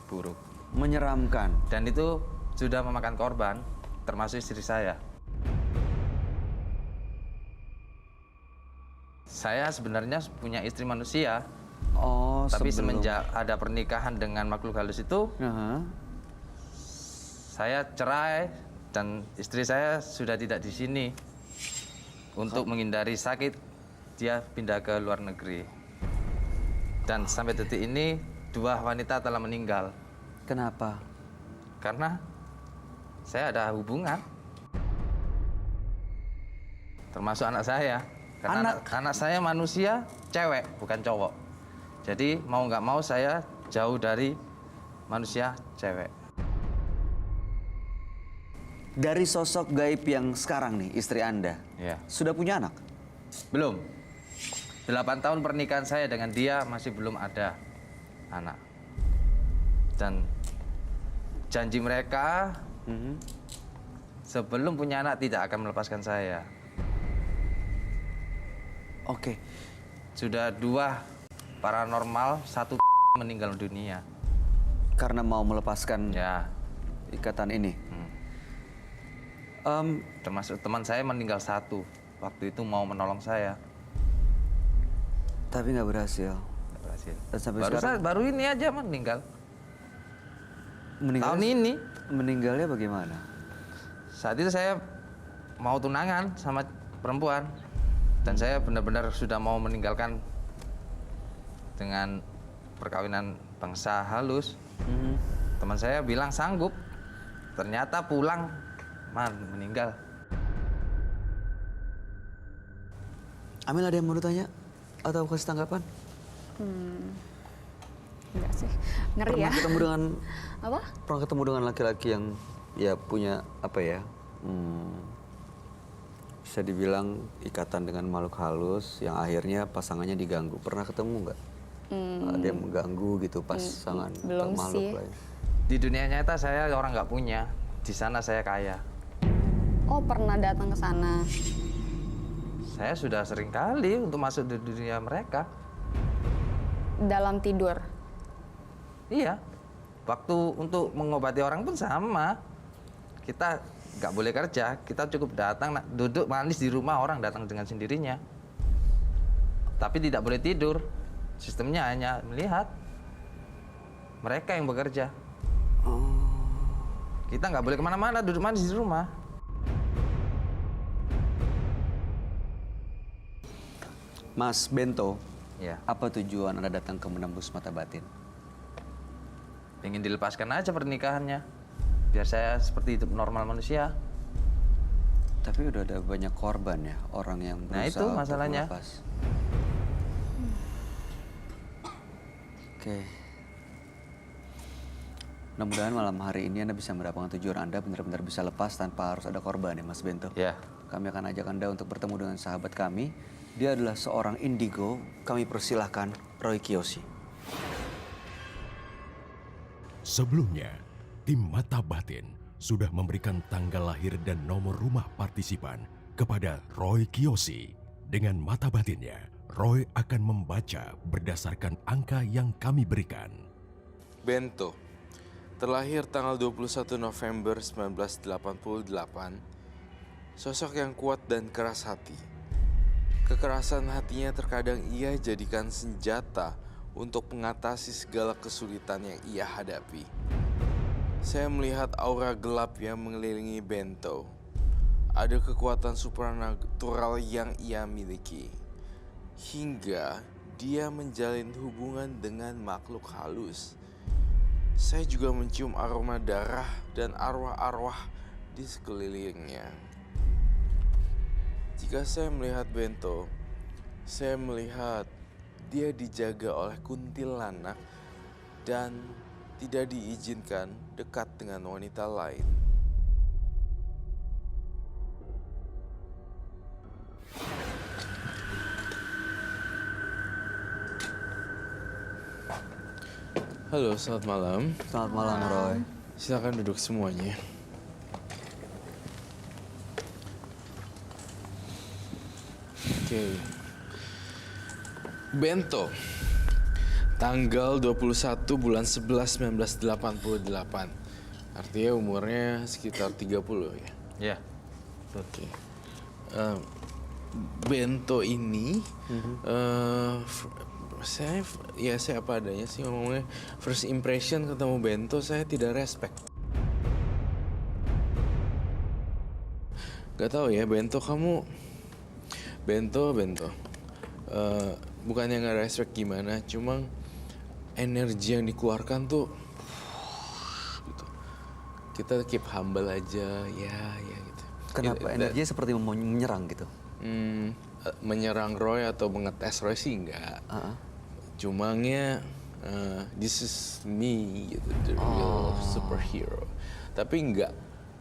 buruk. Menyeramkan. Dan itu sudah memakan korban, termasuk istri saya. Saya sebenarnya punya istri manusia, Oh, tapi sebelum. semenjak ada pernikahan dengan makhluk halus itu, Aha. saya cerai dan istri saya sudah tidak di sini. Untuk menghindari sakit, dia pindah ke luar negeri. Dan sampai detik ini, 2 wanita telah meninggal. Kenapa? Karena saya ada hubungan. Termasuk anak saya. Karena anak saya manusia, cewek, bukan cowok. Jadi mau nggak mau saya jauh dari manusia cewek. Dari sosok gaib yang sekarang nih, istri Anda, Ya. sudah punya anak? Belum. 8 tahun pernikahan saya dengan dia masih belum ada anak. Dan janji mereka sebelum punya anak tidak akan melepaskan saya. Oke. Sudah 2 paranormal, 1 meninggal dunia. Karena mau melepaskan Ya, ikatan ini. termasuk teman saya meninggal 1. Waktu itu mau menolong saya. Tapi nggak berhasil. Nggak berhasil. Dan sampai Baru, sekarang baru ini aja meninggal. meninggal. Tahun ini. Meninggalnya bagaimana? Saat itu saya mau tunangan sama perempuan. Dan saya benar-benar sudah mau meninggalkan dengan perkawinan bangsa halus. Teman saya bilang sanggup. Ternyata pulang, meninggal. Amel, ada yang mau ditanya? Atau kasih tanggapan? Enggak sih, ngeri ya. Pernah ketemu dengan Apa? pernah ketemu dengan laki-laki yang ya punya apa ya? Bisa dibilang ikatan dengan makhluk halus yang akhirnya pasangannya diganggu. Pernah ketemu nggak? Ada yang mengganggu gitu pasangan belum atau makhluk sih. lain? Di dunia nyata saya orang nggak punya. Di sana saya kaya. Oh, pernah datang ke sana. Saya sudah sering kali untuk masuk di dunia mereka. Dalam tidur. Iya. Waktu untuk mengobati orang pun sama. Kita nggak boleh kerja, kita cukup datang, duduk manis di rumah, orang datang dengan sendirinya. Tapi tidak boleh tidur. Sistemnya hanya melihat. Mereka yang bekerja. Kita nggak boleh kemana-mana, duduk manis di rumah. Mas Bento, Ya, apa tujuan Anda datang ke Menembus Mata Batin? ingin dilepaskan aja pernikahannya. Biar saya seperti hidup normal manusia. Tapi udah ada banyak korban ya, orang yang Nah, berusaha itu untuk masalahnya. melepas. Oke. Mudah-mudahan malam hari ini Anda bisa mendapatkan tujuan Anda benar-benar bisa lepas tanpa harus ada korban ya Mas Bento. Ya. Kami akan ajak Anda untuk bertemu dengan sahabat kami. Dia adalah seorang indigo. Kami persilahkan Roy Kiyoshi. Sebelumnya, tim Mata Batin sudah memberikan tanggal lahir dan nomor rumah partisipan kepada Roy Kiyoshi. Dengan mata batinnya, Roy akan membaca berdasarkan angka yang kami berikan. Bento, terlahir tanggal 21 November 1988, sosok yang kuat dan keras hati. Kekerasan hatinya terkadang ia jadikan senjata untuk mengatasi segala kesulitan yang ia hadapi. Saya melihat aura gelap yang mengelilingi Bento. Ada kekuatan supranatural yang ia miliki. Hingga dia menjalin hubungan dengan makhluk halus. Saya juga mencium aroma darah dan arwah-arwah di sekelilingnya. Jika saya melihat Bento, saya melihat dia dijaga oleh kuntilanak dan tidak diizinkan dekat dengan wanita lain. Halo, selamat malam. Selamat malam Roy. Silakan duduk semuanya. Oke. Bento. Tanggal 21 bulan 11 1988. Artinya umurnya sekitar 30 ya. Ya. Oke. Bento ini saya apa adanya sih ngomongnya. First impression ketemu Bento saya tidak respect. Gak tahu ya Bento kamu Bento bukannya nggak respect gimana, cuma energi yang dikeluarkan tuh gitu. Kita keep humble aja ya gitu. Kenapa energinya seperti mau menyerang gitu? Menyerang Roy atau mengetes Roy sih enggak. Cumanya this is me gitu, the real superhero. Tapi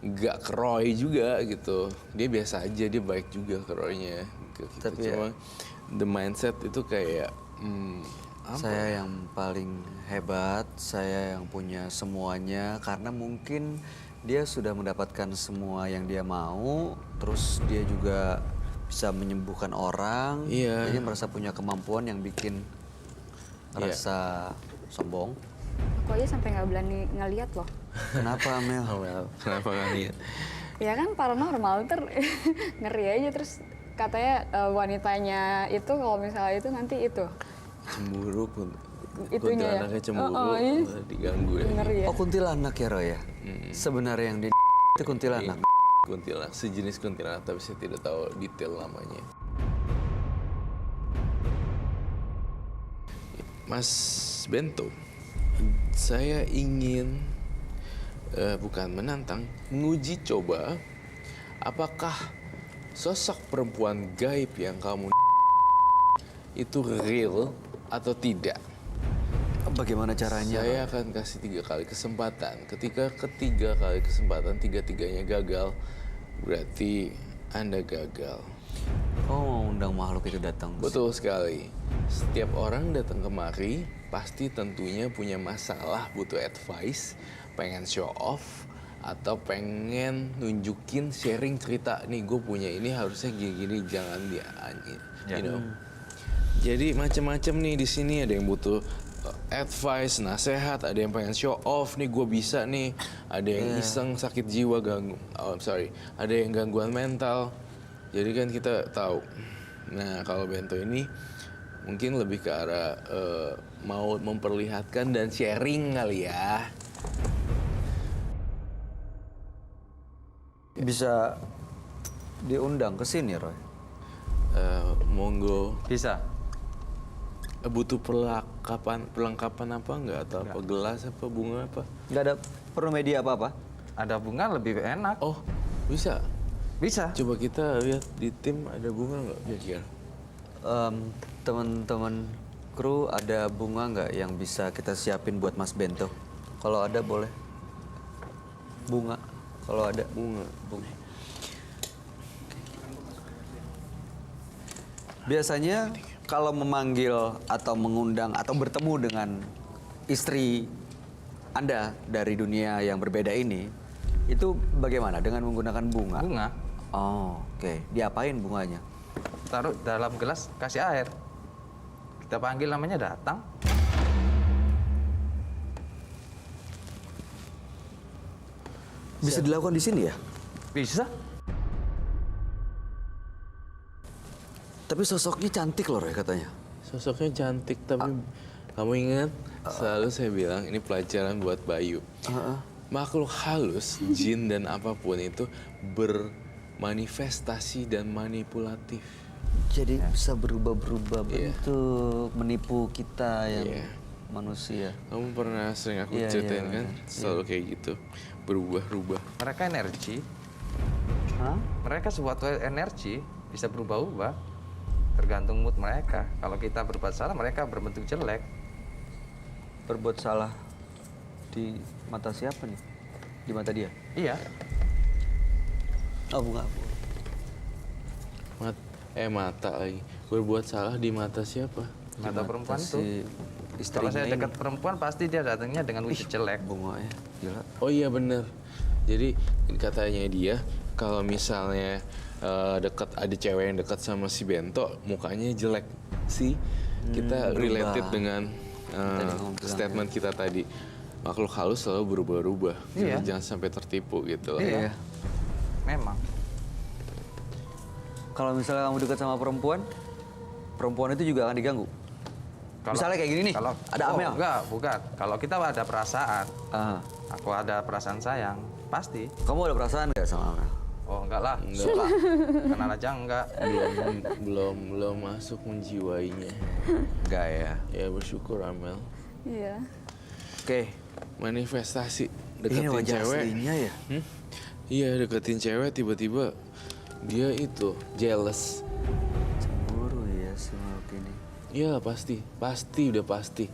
enggak ke Roy juga gitu. Dia biasa aja, dia baik juga ke Roy-nya gitu. Tapi Cuma the mindset itu kayak saya yang paling hebat, saya yang punya semuanya karena mungkin dia sudah mendapatkan semua yang dia mau, terus dia juga bisa menyembuhkan orang, Iya. jadi merasa punya kemampuan yang bikin rasa sombong. Aku aja sampai nggak berani ngeliat loh. Kenapa Mel? kenapa nggak lihat? Ya kan paranormal ngeri aja, terus katanya wanitanya itu kalau misalnya itu nanti itu Cemburu itunya ya. kuntilanaknya cemburu Iya. diganggu ya. Ngeri ya. Oh kuntilanak ya Roy ya? Sebenarnya yang di itu kuntilanak. Kuntilanak, sejenis kuntilanak tapi saya tidak tahu detail namanya. Mas Bento, saya ingin bukan menantang, menguji coba apakah sosok perempuan gaib yang kamu itu real atau tidak. Bagaimana caranya? Saya akan kasih 3 kali kesempatan. Ketika ketiga kali kesempatan, 3-3-nya gagal, berarti Anda gagal. Oh mau undang makhluk itu datang. Betul sekali. Setiap orang datang kemari, pasti tentunya punya masalah, butuh advice, pengen show off, atau pengen nunjukin, sharing cerita. Nih gue punya ini harusnya gini-gini, jangan dia, you know. Jadi macam-macam nih di sini, ada yang butuh advice, nasihat, ada yang pengen show off, nih gue bisa nih, ada yang iseng sakit jiwa, ada yang gangguan mental. Jadi kan kita tahu. Nah kalau Bento ini mungkin lebih ke arah mau memperlihatkan dan sharing kali ya. Bisa diundang ke sini Roy? Monggo. Bisa. Butuh perlengkapan apa nggak? Atau apa? Gelas apa? Bunga apa? Nggak ada perlu media apa-apa? Ada bunga lebih enak. Oh, bisa. Bisa. Coba kita lihat di tim ada bunga nggak kira-kira? Teman-teman kru ada bunga nggak yang bisa kita siapin buat Mas Bento? Kalau ada boleh. Bunga, kalau ada. Bunga. Biasanya kalau memanggil atau mengundang atau bertemu dengan istri Anda dari dunia yang berbeda ini, itu bagaimana? Dengan menggunakan bunga? Bunga. Oh, oke. Diapain bunganya? Taruh dalam gelas, kasih air. Kita panggil namanya datang. Bisa dilakukan di sini ya? Bisa. Tapi sosoknya cantik loh, Roy, katanya. Sosoknya cantik, tapi kamu ingat? Selalu saya bilang ini pelajaran buat Bayu. Makhluk halus, jin dan apapun itu bermanifestasi dan manipulatif. Jadi bisa berubah-berubah Iya. bentuk, menipu kita yang Iya. manusia. Kamu pernah sering aku Iya, ceritain iya, kan? iya. Selalu kayak gitu, berubah-ubah. Mereka energi. Hah? Mereka suatu energi bisa berubah-ubah. Tergantung mood mereka. Kalau kita berbuat salah, mereka berbentuk jelek. Berbuat salah di mata siapa nih? Di mata dia? Iya. Oh, bunga. Mata lagi. Berbuat salah di mata siapa? Mata perempuan tuh. Si Kalau istrinya saya ini. dekat perempuan, pasti dia datangnya dengan wujud jelek. Bunga ya, gila. Oh iya bener. Jadi katanya dia kalau misalnya ada cewek yang dekat sama si Bento, mukanya jelek sih. Kita berubah. related dengan Tadi kamu bilang statement kita tadi. Makhluk halus selalu berubah-ubah. Jadi Iya. jangan sampai tertipu gitu loh. Iya. Memang. Kalau misalnya kamu dekat sama perempuan, perempuan itu juga akan diganggu. Misalnya kayak gini nih, ada Amel. Enggak, bukan. Kalau kita ada perasaan, Ah, aku ada perasaan sayang, pasti. kamu ada perasaan nggak sama Amel? Oh, enggak lah. Enggak. Suka. Kenal aja enggak. belum masuk menjiwainya. Enggak ya. Ya bersyukur Amel. Iya. Oke. Manifestasi Ini deketin wajah cewek. aslinya ya. Iya deketin cewek tiba-tiba dia itu jealous. Cemburu ya si makhluk ini. Iya pasti udah pasti.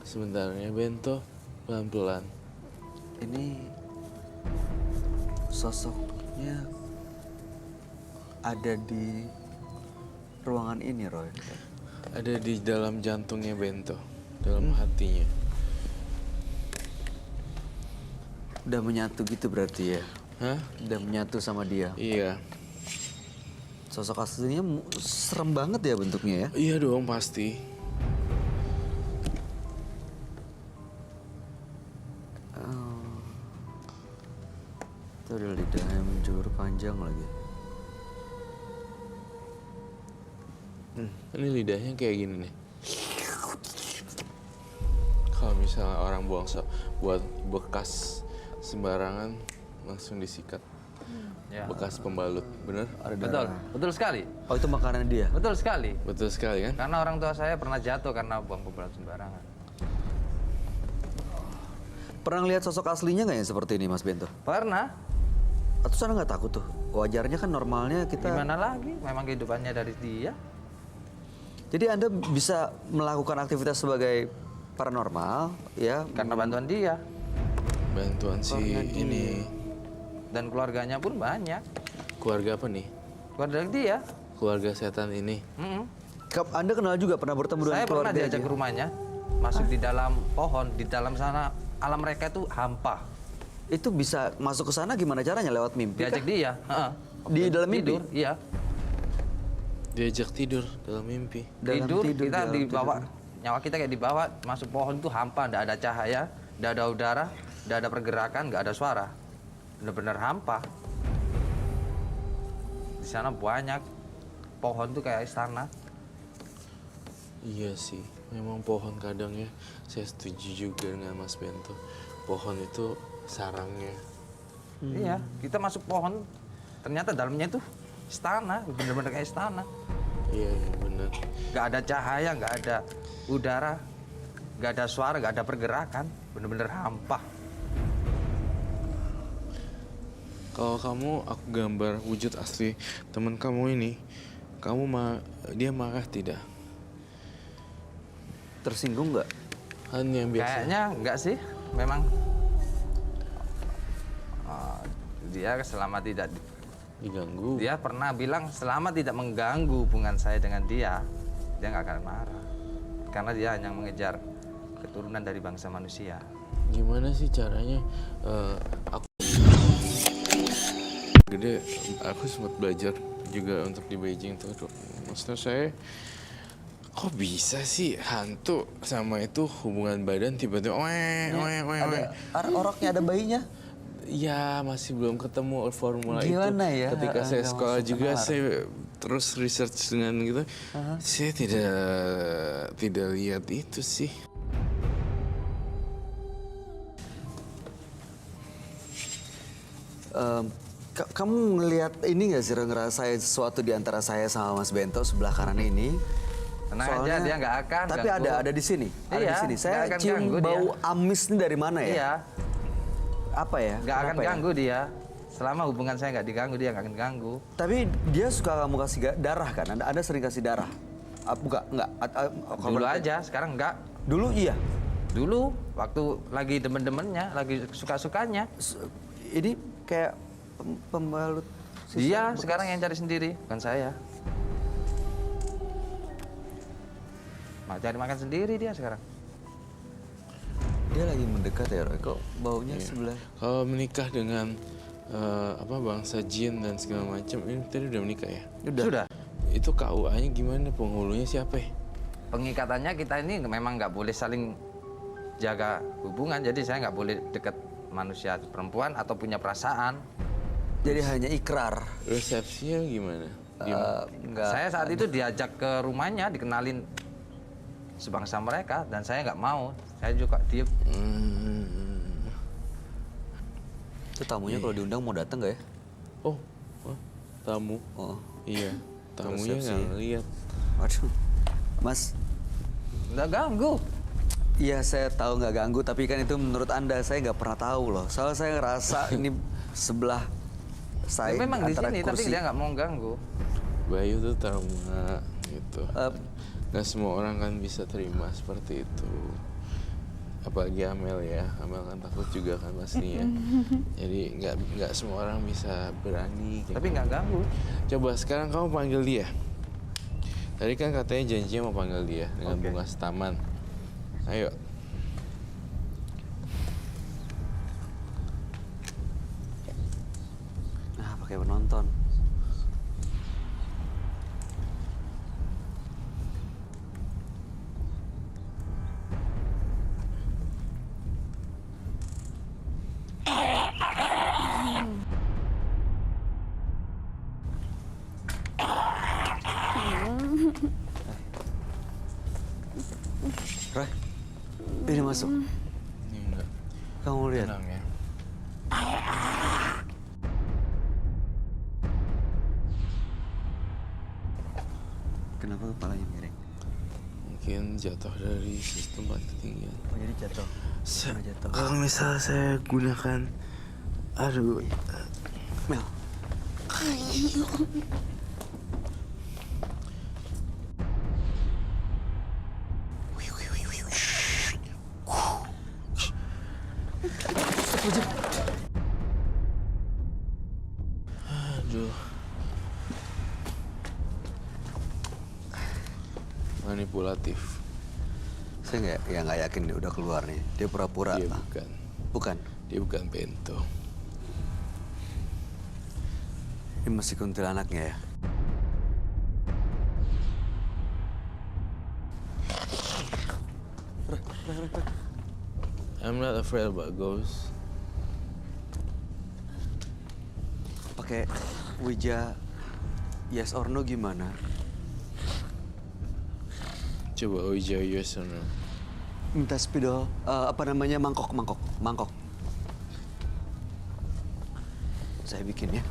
Sebenarnya Bento pelan-pelan. Ini sosoknya ada di ruangan ini, Roy. Ada di dalam jantungnya Bento, dalam hatinya. Udah menyatu gitu berarti ya. Hah? Udah menyatu sama dia. Iya. Sosok aslinya serem banget ya bentuknya ya. Iya dong pasti. Itu ada lidahnya menjulur panjang lagi. Ini lidahnya kayak gini nih. Kalau misalnya orang buat bekas sembarangan langsung disikat. Ya. Bekas pembalut, bener? Ada Betul, darah. betul sekali. Oh, itu makanan dia. Betul sekali. Betul sekali kan? Karena orang tua saya pernah jatuh karena buang pembalut sembarangan. Pernah lihat sosok aslinya nggak yang seperti ini, Mas Bento? Pernah. Atau sana nggak takut tuh? Wajarnya kan normalnya kita. Gimana lagi? Memang kehidupannya dari dia. Jadi Anda bisa melakukan aktivitas sebagai paranormal, ya? Karena bantuan dia. Bantuan si ini. Dan keluarganya pun banyak. Keluarga apa nih? Keluarga dia. Keluarga setan ini. Mm-mm. Anda kenal juga pernah bertemu dengan Saya pernah keluarga diajak dia? ke rumahnya. Masuk di dalam pohon. Di dalam sana alam mereka itu hampa. Itu bisa masuk ke sana gimana caranya? Lewat mimpi? Diajak kah? dia. Heeh. Di dalam mimpi? Tidur, iya. Diajak tidur dalam mimpi. Dalam Tidur, tidur, kita dalam dibawa. tidur. Nyawa kita kayak dibawa. Masuk pohon itu hampa. Nggak ada cahaya. Nggak ada udara. Nggak ada pergerakan. Nggak ada suara. Bener-bener hampa. Di sana banyak. Pohon tuh kayak istana. Iya sih, memang pohon kadang ya. Saya setuju juga dengan Mas Bento. Pohon itu sarangnya. Iya, kita masuk pohon. Ternyata dalamnya itu istana, bener-bener kayak istana. Iya, benar. Nggak ada cahaya, nggak ada udara, nggak ada suara, nggak ada pergerakan, bener-bener hampa. Kalau kamu aku gambar wujud asli teman kamu ini, dia marah tidak? Tersinggung nggak? Kan yang biasa. Kayaknya nggak sih, memang dia selama tidak Diganggu. dia pernah bilang selama tidak mengganggu hubungan saya dengan dia nggak akan marah, karena dia hanya mengejar keturunan dari bangsa manusia. Gimana sih caranya? Aku gede, aku sempat belajar juga untuk di Beijing tuh. Maksudnya saya, kok bisa sih hantu sama itu hubungan badan tiba-tiba Oroknya ada bayinya. Ya masih belum ketemu formula Gimana itu. ya? Ketika saya Nggak sekolah masuk juga, kelar. saya terus research dengan gitu. Saya tidak lihat itu sih. Kamu ngelihat ini nggak sih, ngerasain sesuatu di antara saya sama Mas Bento sebelah kanan ini? Tenang aja, dia nggak akan Tapi ganggu. ada di sini. Ada di Iya, sini. nggak Saya akan cium ganggu dia. bau amis ini dari mana ya? Iya, Apa ya? nggak akan Kenapa ya? ganggu dia. Selama hubungan saya nggak diganggu, dia nggak akan ganggu. Tapi dia suka kamu kasih darah kan? Anda sering kasih darah? Enggak. Dulu aja, sekarang nggak. Dulu iya. Dulu waktu lagi demen-demennya, lagi suka-sukanya, Ini kayak pembalut. sisa dia bekas. sekarang yang cari sendiri, bukan saya. Mau cari makan sendiri dia sekarang. Dia lagi mendekat ya, Roy. Kok baunya Iya. sebelah? Kalau menikah dengan bangsa jin dan segala macam, ini tadi udah menikah ya? Sudah. Itu KUA-nya gimana? Penghulunya siapa ya? Pengikatannya kita ini memang nggak boleh saling jaga hubungan, jadi saya nggak boleh deket manusia perempuan atau punya perasaan. Jadi hanya ikrar. Resepsinya gimana? Enggak. Saya saat itu diajak ke rumahnya, dikenalin sebangsa mereka, dan saya nggak mau. Saya juga diem. Itu tamunya kalau diundang mau datang nggak ya? Oh, tamu. Oh. Iya, tamunya Resepsi. nggak ngeliat. Waduh. Mas, Nggak ganggu. iya saya tahu nggak ganggu, tapi kan itu menurut Anda saya nggak pernah tahu loh. Soalnya saya ngerasa ini sebelah saya Ya, memang di antara sini, tapi kursi. dia nggak mau ganggu. Bayu tuh trauma gitu. Eh, Nggak semua orang kan bisa terima seperti itu. Apalagi Amel ya, Amel kan takut juga kan pastinya. Jadi nggak semua orang bisa berani. kayak Tapi gitu. nggak ganggu. Coba sekarang kamu panggil dia. Tadi kan katanya janjinya mau panggil dia dengan Oke. bunga setaman. Ayo. Nah, pakai penonton. Roy, ini masuk. Ini enggak. Kamu lihat. Tenang ya. Kenapa kepalanya miring? Mungkin jatuh dari tempat ketinggian. Oh, jadi jatuh. Karena jatuh. Kalau misalnya saya gunakan, aduh, Mel. aduh. Manipulatif. Saya nggak yakin dia udah keluar nih. Dia pura-pura. Dia bukan. Bukan. Dia bukan Bento. Ini masih kuntilanaknya ya. I'm not afraid about ghosts. Pakai Ouija yes or no gimana? Coba Ouija yes or no. Minta spidol, apa namanya, mangkok. Saya bikin ya.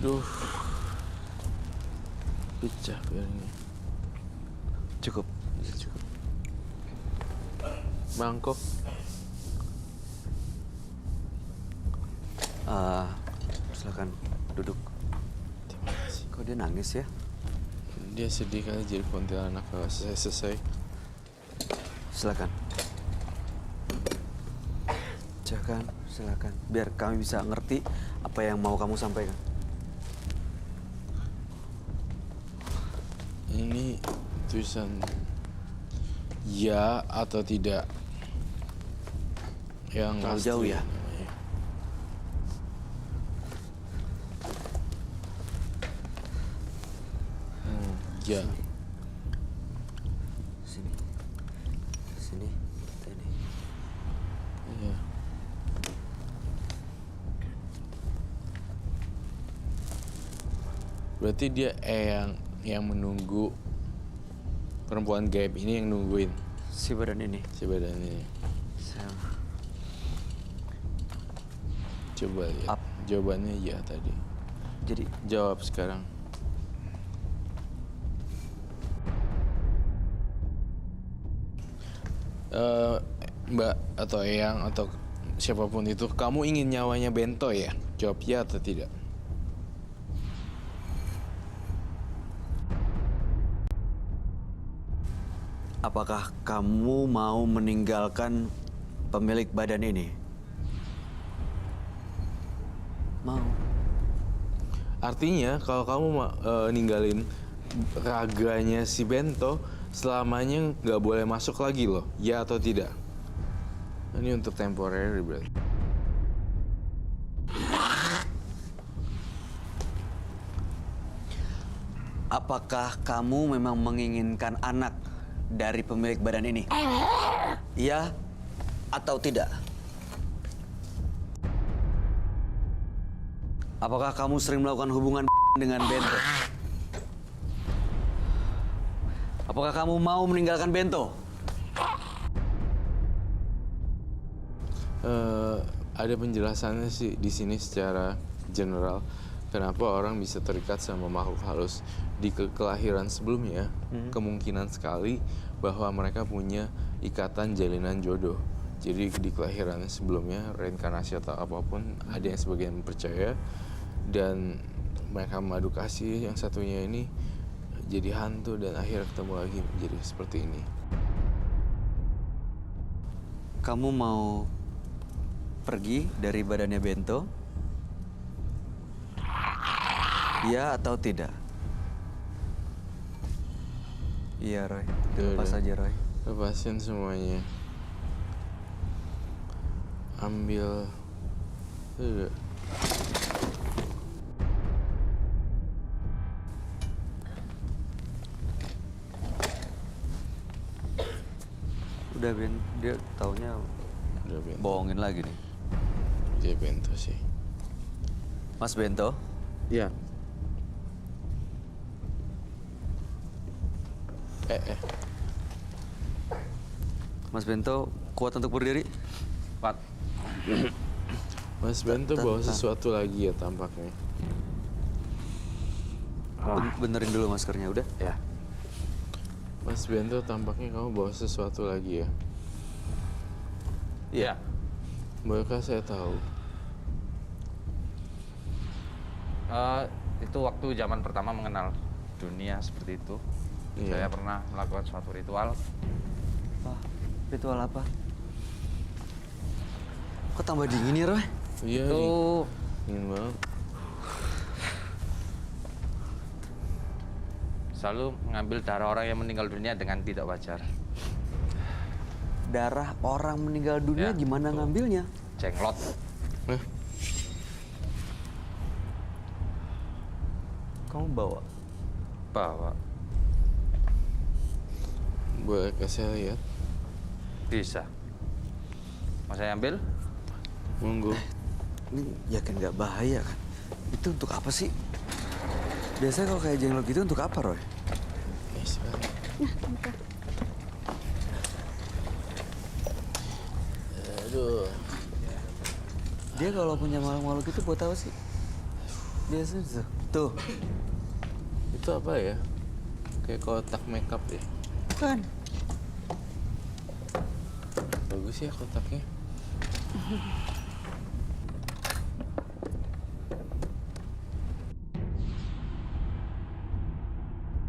Aduh. Pecah piringnya. Cukup. Ya, cukup. Mangkok. Silakan duduk. Terima kasih. Kok dia nangis ya? Dia sedih kali jadi kuntilanak nggak selesai. Silakan. Silakan. Biar kami bisa ngerti apa yang mau kamu sampaikan. Ini tulisan ya atau tidak. Yang Terlalu pasti jauh ya? namanya. Ya. Sini. Ini. Iya. Berarti dia yang menunggu perempuan gaib ini yang nungguin Si badan ini. si badan ini. Saya- Coba lihat. Jawabannya ya tadi. Jadi Jawab sekarang. Mbak atau Eyang atau siapapun itu, kamu ingin nyawanya Bento ya? Jawab ya atau tidak? apakah kamu mau meninggalkan pemilik badan ini? Mau. Artinya kalau kamu ninggalin raganya si Bento, selamanya nggak boleh masuk lagi loh. Ya atau tidak? Ini untuk temporary berarti. Apakah kamu memang menginginkan anak dari pemilik badan ini? Iya atau tidak? Apakah kamu sering melakukan hubungan dengan Bento? Apakah kamu mau meninggalkan Bento? Ada penjelasannya sih di sini secara general. Kenapa orang bisa terikat sama makhluk halus di kelahiran sebelumnya? Kemungkinan sekali bahwa mereka punya ikatan jalinan jodoh. Jadi di kelahiran sebelumnya, reinkarnasi atau apapun, ada yang sebagian percaya dan mereka mengadu kasih, yang satunya ini jadi hantu dan akhirnya ketemu lagi menjadi seperti ini. Kamu mau pergi dari badannya Bento? Iya atau tidak? Iya, Roy. Lepas Yaudah. aja, Roy. Lepasin semuanya. Ambil. Udah. Udah, Ben. Dia taunya Udah Bento. bohongin lagi nih. Dia Bento sih. Mas Bento, Iya. Mas Bento kuat untuk berdiri? Kuat. Mas Bento bawa sesuatu lagi ya tampaknya. Benerin dulu maskernya, udah? Ya. Mas Bento tampaknya kamu bawa sesuatu lagi ya. Iya. Bolehkah saya tahu? Itu waktu zaman pertama mengenal dunia seperti itu. Iya. Saya pernah melakukan suatu ritual. Ritual apa? Kok tambah dingin ya, Roy? Iya. Itu Dingin banget. selalu mengambil darah orang yang meninggal dunia dengan tidak wajar. Darah orang meninggal dunia Ya, gimana betul. ngambilnya? Jenglot. Nah, Kamu bawa? Bawa. bolehkah saya lihat? Bisa. Mau saya ambil? Monggo. Ini yakin nggak bahaya kan? Itu untuk apa sih? Biasanya kalau kayak jenglot gitu untuk apa, Roy? Sebentar. Aduh. Dia kalau punya makhluk-makhluk itu buat apa sih? Biasa tuh. Tuh. Itu apa ya? Kayak kotak makeup ya? Bukan. Bagus ya kotaknya.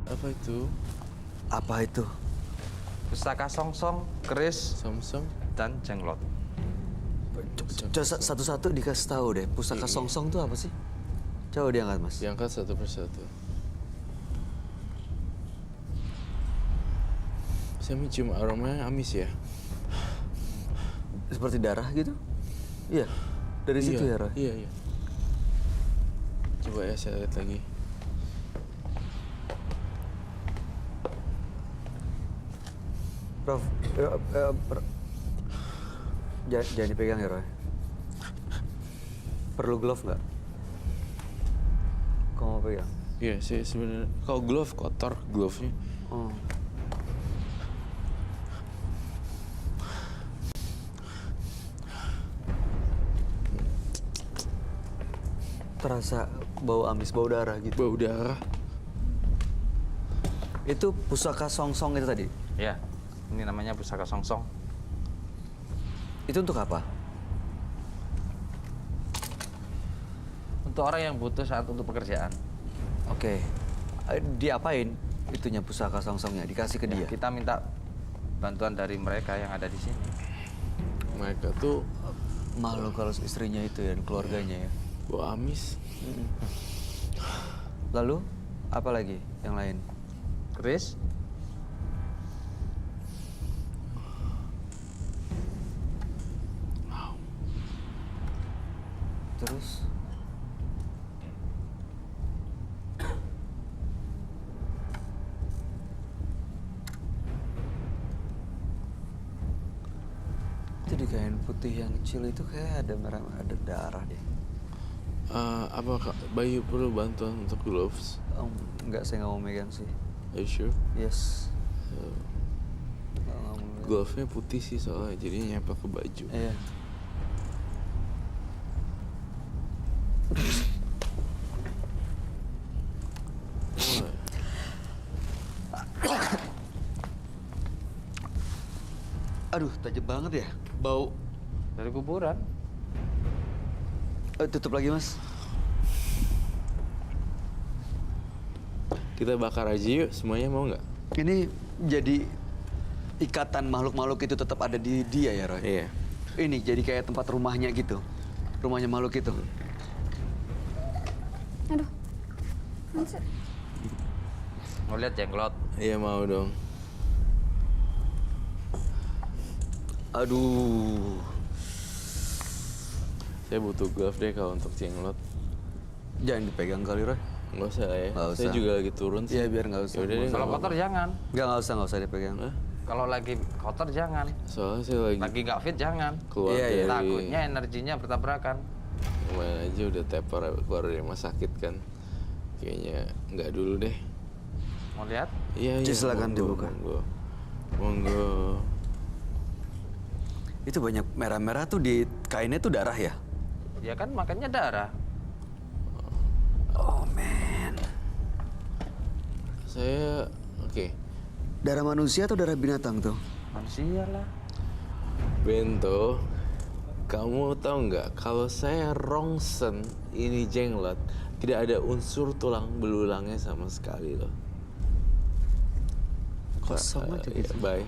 Apa itu? Apa itu? Pustaka songsong, keris, Samsung? dan jenglot. Coba satu-satu dikasih tahu deh. Pusaka songsong tuh apa sih? Coba diangkat, Mas. Diangkat satu persatu. Saya mencium aromanya amis ya? Seperti darah gitu? Iya. Dari situ ya, Roy? Iya, iya. Coba ya saya lihat lagi. Prof, jangan dipegang ya, Roy. Perlu glove nggak? Kau mau pegang? Iya sih sebenarnya. Kalau glove kotor glove-nya. Oh. Terasa bau amis, bau darah gitu. Bau darah. Itu pusaka songsong itu tadi? Ya, ini namanya pustaka songsong. Itu untuk apa? Untuk orang yang butuh saat untuk pekerjaan. Oke. Diapain itunya pusaka songsongnya? Dikasih ke dia? Kita minta bantuan dari mereka yang ada di sini. Mereka tuh Malu kalau istrinya itu ya, dan keluarganya ya. bau amis. Lalu, apa lagi yang lain? Keris, Terus? Itu di kain putih yang kecil itu kayak ada merah, ada darah deh. Apa Kak, Bayu perlu bantuan untuk gloves? Enggak, saya nggak mau megang sih. Are you sure? Yes. Nggak mau megang. Glove-nya putih sih soalnya, jadi nyempel ke baju. Iya. Aduh, tajam banget ya. Bau. dari kuburan. Tutup lagi, Mas. Kita bakar aja yuk, semuanya mau nggak? Ini jadi ikatan makhluk-makhluk itu tetap ada di dia ya, Roy? Iya. Ini jadi kayak tempat rumahnya gitu. Rumahnya makhluk itu. Aduh. Masa? Mau lihat jenglot? Iya mau dong. Aduh. Saya butuh glove deh kalau untuk jenglot. Jangan dipegang kali, Roy. Nggak usah lah ya. Nggak Saya usah. juga lagi turun sih. Iya, biar nggak usah. Yaudah deh, Kalau nggak kotor apa-apa. jangan. Nggak usah dipegang. Kalau lagi kotor jangan. Soalnya saya lagi Nggak fit jangan. keluar Iya, iya. dari... Takutnya energinya bertabrakan. Kemarin aja udah tepar keluar dari rumah sakit kan. Kayaknya nggak dulu deh. Mau lihat? Iya, iya. Silakan monggo, dibuka. Monggo. Monggo. Itu banyak merah-merah tuh di kainnya tuh darah ya? Ya kan makanya darah. Oh, man. Saya... Oke. Darah manusia atau darah binatang tuh? Manusia lah. Bento, kamu tahu nggak kalau saya rongsen ini jenglot, tidak ada unsur tulang belulangnya sama sekali loh. Kosong aja gitu. Bye.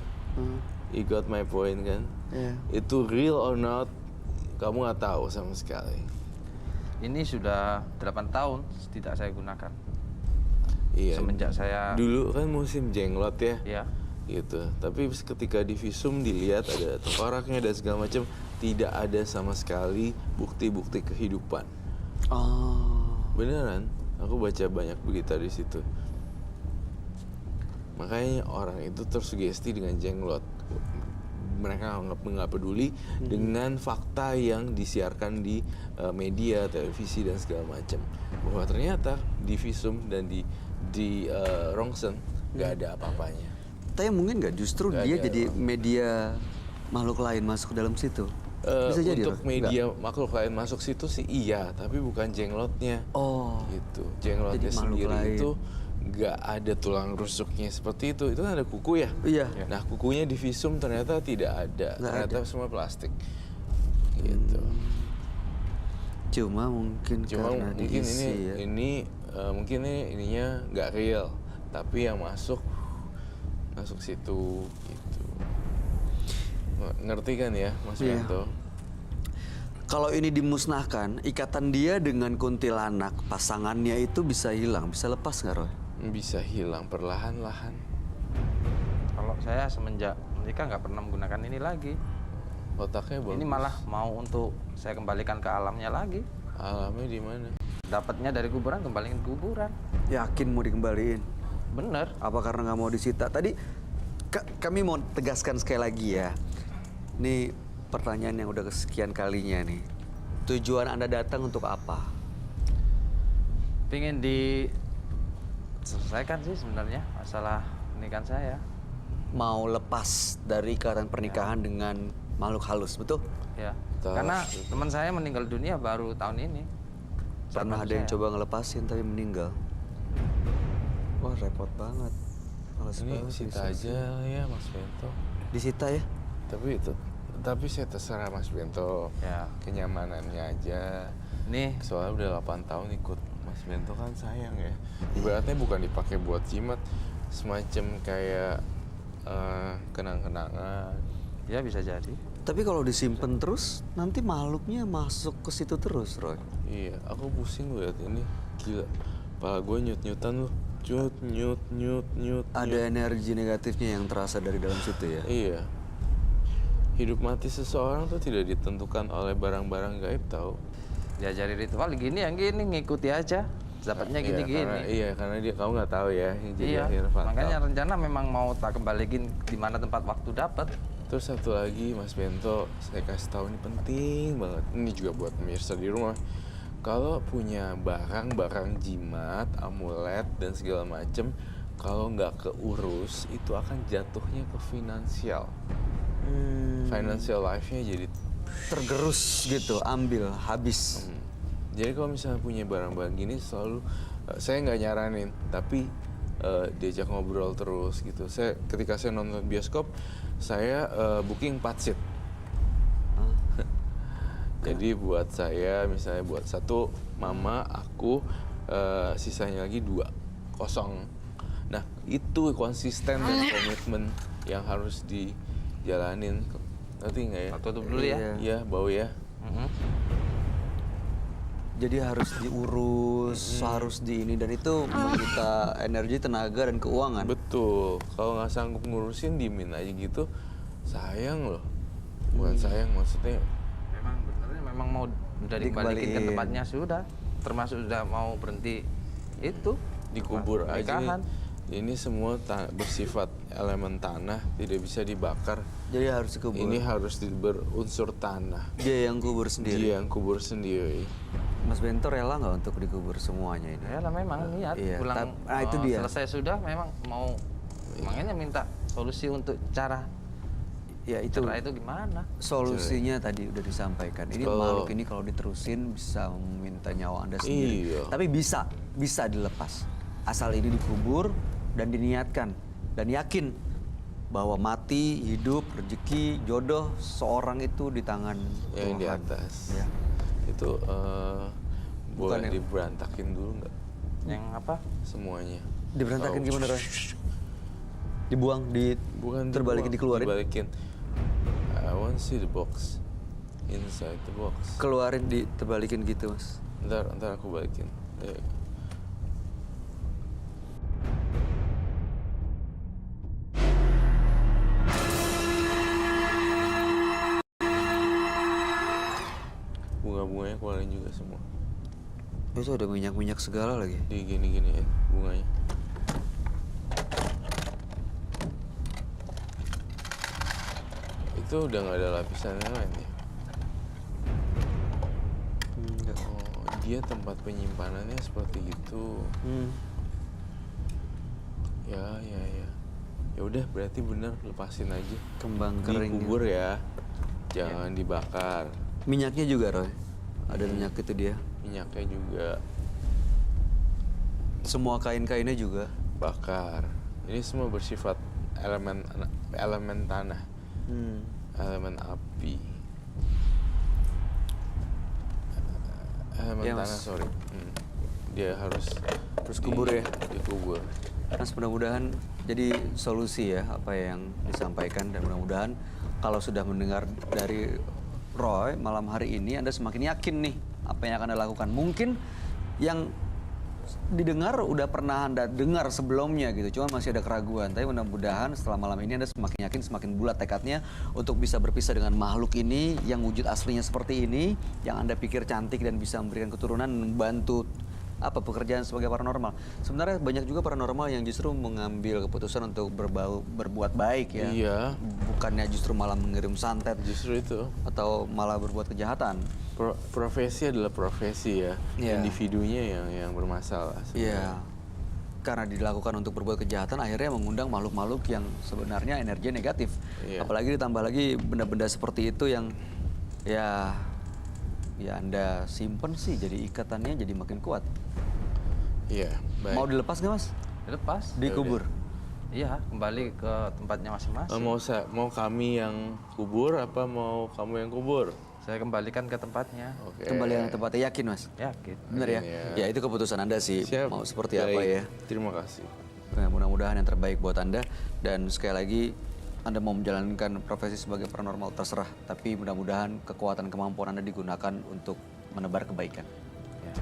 You got my point kan? Iya. Itu real or not, kamu nggak tahu sama sekali. Ini sudah 8 tahun tidak saya gunakan. Iya. Semenjak saya... Dulu kan musim jenglot ya. Ya. Gitu. Tapi ketika di visum dilihat ada tengkoraknya dan segala macam, tidak ada sama sekali bukti-bukti kehidupan. Oh. Beneran, aku baca banyak berita di situ. Makanya orang itu tersugesti dengan jenglot. Mereka nggak peduli dengan fakta yang disiarkan di media, televisi dan segala macam. Bahwa ternyata di visum dan di rongsen nggak ada apa-apanya. Tapi mungkin nggak justru Nggak dia ada. jadi media makhluk lain masuk ke dalam situ? Bisa jadi, untuk Roy? media makhluk lain masuk situ sih iya, tapi bukan jenglotnya. Oh. Gitu. Jenglotnya Jadi makhluk sendiri lain. itu nggak ada tulang rusuknya seperti itu. Itu kan ada kuku ya. Iya. Nah kukunya di visum ternyata tidak ada. Nggak Ternyata semua plastik. Gitu. Cuma mungkin Cuma karena mungkin diisi ya. mungkin ininya nggak real, tapi yang masuk situ gitu. Ngerti kan ya Mas Iya. Bento? Kalau ini dimusnahkan, ikatan dia dengan kuntilanak pasangannya itu bisa hilang, bisa lepas nggak Roy? Bisa hilang perlahan-lahan. Kalau saya semenjak menikah nggak pernah menggunakan ini lagi. Otaknya bagus. Ini malah mau untuk saya kembalikan ke alamnya lagi. Alamnya di mana? Dapatnya dari kuburan, kembaliin ke kuburan. Yakin mau dikembaliin? Bener. Apa karena nggak mau disita? Tadi kami mau tegaskan sekali lagi ya. Ini pertanyaan yang udah kesekian kalinya nih. Tujuan Anda datang untuk apa? Pingin diselesaikan sih sebenarnya masalah pernikahan saya. Mau lepas dari ikatan pernikahan dengan makhluk halus, betul? Ya. Betul. Karena teman saya meninggal dunia baru tahun ini. Pernah Sahabat ada yang saya. coba ngelepasin tapi meninggal. Wah repot banget. Males Ini banget sita bisa. aja ya Mas Bento. Disita ya? Tapi saya terserah Mas Bento. Ya. Kenyamanannya aja. Nih, Soalnya udah 8 tahun ikut Mas Bento kan sayang ya. Ibaratnya bukan dipakai buat jimat, semacam kayak kenang-kenangan. ya bisa jadi. Tapi kalau disimpan terus, nanti makhluknya masuk ke situ terus, Roy. Iya, aku pusing lihat ini. Gila, kepala gue nyut-nyutan loh. Nyut. Ada energi negatifnya yang terasa dari dalam situ ya? Iya. Hidup mati seseorang tuh tidak ditentukan oleh barang-barang gaib tau. Diajari ritual gini yang gini ngikuti aja. Dapatnya gini-gini. Karena dia kamu nggak tahu ya yang jadi Iya, akhir fatal. makanya rencana memang mau tak kembaliin di mana tempat waktu dapat. Terus satu lagi Mas Bento, saya kasih tahu ini penting banget. Ini juga buat pemirsa di rumah. Kalau punya barang-barang jimat, amulet dan segala macem, kalau nggak keurus itu akan jatuhnya ke finansial. Financial life-nya jadi Tergerus gitu, ambil, habis. Jadi kalau misalnya punya barang-barang gini selalu saya nggak nyaranin, tapi diajak ngobrol terus gitu. Ketika saya nonton bioskop, saya booking 4 seat. Jadi buat saya misalnya buat satu mama, aku, sisanya lagi 2 kosong. Nah itu konsisten dan komitmen yang harus dijalanin. Ngerti nggak ya? Tutup dulu ya. Iya bau ya. Jadi harus diurus, harus di ini, dan itu menyita energi, tenaga, dan keuangan. Betul. Kalau nggak sanggup ngurusin diemin aja gitu, sayang loh. Bukan sayang maksudnya. Memang mau udah dikembalikan ke Dikembaliin. tempatnya sudah, termasuk sudah mau berhenti itu Dikubur aja. pernikahan. Ini semua bersifat elemen tanah, tidak bisa dibakar. Jadi harus dikubur. Ini harus berunsur tanah. Dia yang kubur sendiri. Dia yang kubur sendiri. Mas Bento rela nggak untuk dikubur semuanya ini? Ya lah memang niat Iya, pulang. nah, itu dia. Selesai sudah memang mau makanya minta solusi untuk cara Ya itu cara itu gimana? solusinya tadi udah disampaikan. Ini Kalau- makhluk ini kalau diterusin bisa meminta nyawa Anda sendiri. Iya. Tapi bisa dilepas. Asal ini dikubur dan diniatkan dan yakin bahwa mati, hidup, rezeki, jodoh seorang itu di tangan Yang di Tuhan. atas. Ya. Itu boleh yang- diberantakin dulu nggak Yang apa? semuanya? Diberantakin Oh, gimana, Roy? Dibuang, Bukan terbalikin, dikeluarin? Dibalikin. I want to see the box. Inside the box. Keluarin, diterbalikin gitu, Mas. Ntar aku balikin. Bunga-bunganya keluarin juga semua. Itu ada minyak-minyak segala lagi. Di gini-gini ya bunganya. Itu udah nggak ada lapisan yang lain ya? Enggak. Oh, dia tempat penyimpanannya seperti itu. Ya. Ya udah berarti bener lepasin aja. Kembang kering. Dikubur ya. jangan dibakar. Minyaknya juga, Roy. Ada minyak itu dia. Minyaknya juga Semua kain-kainnya juga. bakar. Ini semua bersifat elemen tanah, elemen api, elemen Ya, tanah. Mas. Sorry. Dia harus kubur ya? Dikubur. Mas, mudah-mudahan jadi solusi ya apa yang disampaikan, dan mudah-mudahan kalau sudah mendengar dari Roy malam hari ini Anda semakin yakin nih apa yang akan Anda lakukan. Mungkin yang didengar udah pernah Anda dengar sebelumnya gitu, cuma masih ada keraguan. Tapi mudah-mudahan setelah malam ini Anda semakin yakin, semakin bulat tekadnya untuk bisa berpisah dengan makhluk ini yang wujud aslinya seperti ini, yang Anda pikir cantik dan bisa memberikan keturunan, membantu pekerjaan sebagai paranormal. Sebenarnya banyak juga paranormal yang justru mengambil keputusan untuk berbuat baik ya. Iya. Bukannya justru malah mengirim santet Justru itu. atau malah berbuat kejahatan. Profesi adalah profesi ya. Iya. Individunya yang bermasalah. Iya. Karena dilakukan untuk berbuat kejahatan, akhirnya mengundang makhluk-makhluk yang sebenarnya energi negatif. Iya. Apalagi ditambah lagi benda-benda seperti itu yang ya Anda simpen sih, jadi ikatannya jadi makin kuat. Iya, baik. Mau dilepas nggak, Mas? Dilepas. Dikubur. Iya, kembali ke tempatnya masing-masing. Mau kami yang kubur apa mau kamu yang kubur? Saya kembalikan ke tempatnya. Oke. Kembali yang tempatnya, yakin, Mas? Yakin. Bener ya? Iya. Ya itu keputusan Anda sih, Siap. mau seperti apa Baik. ya. Terima kasih. Nah, mudah-mudahan yang terbaik buat Anda. Dan sekali lagi, Anda mau menjalankan profesi sebagai paranormal terserah. Tapi mudah-mudahan kekuatan kemampuan Anda digunakan untuk menebar kebaikan. Ya.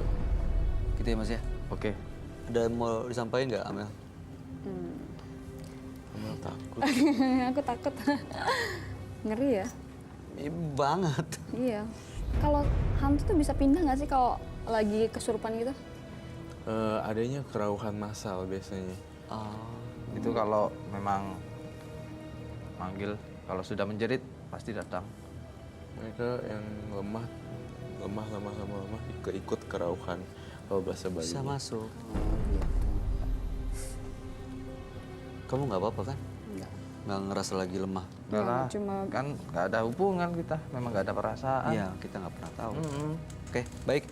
Gitu ya, Mas ya? Oke. Ada mau disampaikan nggak, Amel? Amel takut. Aku takut. Ngeri ya? Banget. Iya. Kalau hantu tuh bisa pindah nggak sih kalau lagi kesurupan gitu? Adanya kerauhan massal biasanya. Itu kalau memang manggil, kalau sudah menjerit pasti datang. Mereka yang lemah ikut kerauhan. Kalau bahasa Bali. Bisa masuk. Kamu nggak apa-apa kan? Nggak ngerasa lagi lemah? Enggak lah, cuma- kan nggak ada hubungan kita, memang nggak ada perasaan. Iya, kita nggak pernah tahu. Oke, baik.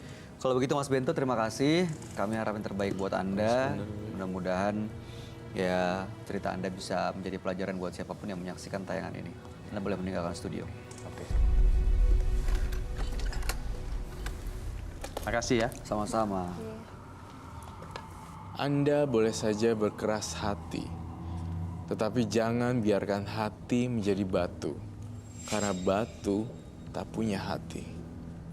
Kalau begitu Mas Bento, terima kasih. Kami harap yang terbaik buat Anda. Mudah-mudahan ya cerita Anda bisa menjadi pelajaran buat siapapun yang menyaksikan tayangan ini. Anda boleh meninggalkan studio. Oke. Makasih ya. Sama-sama. Anda boleh saja berkeras hati, tetapi jangan biarkan hati menjadi batu, karena batu tak punya hati.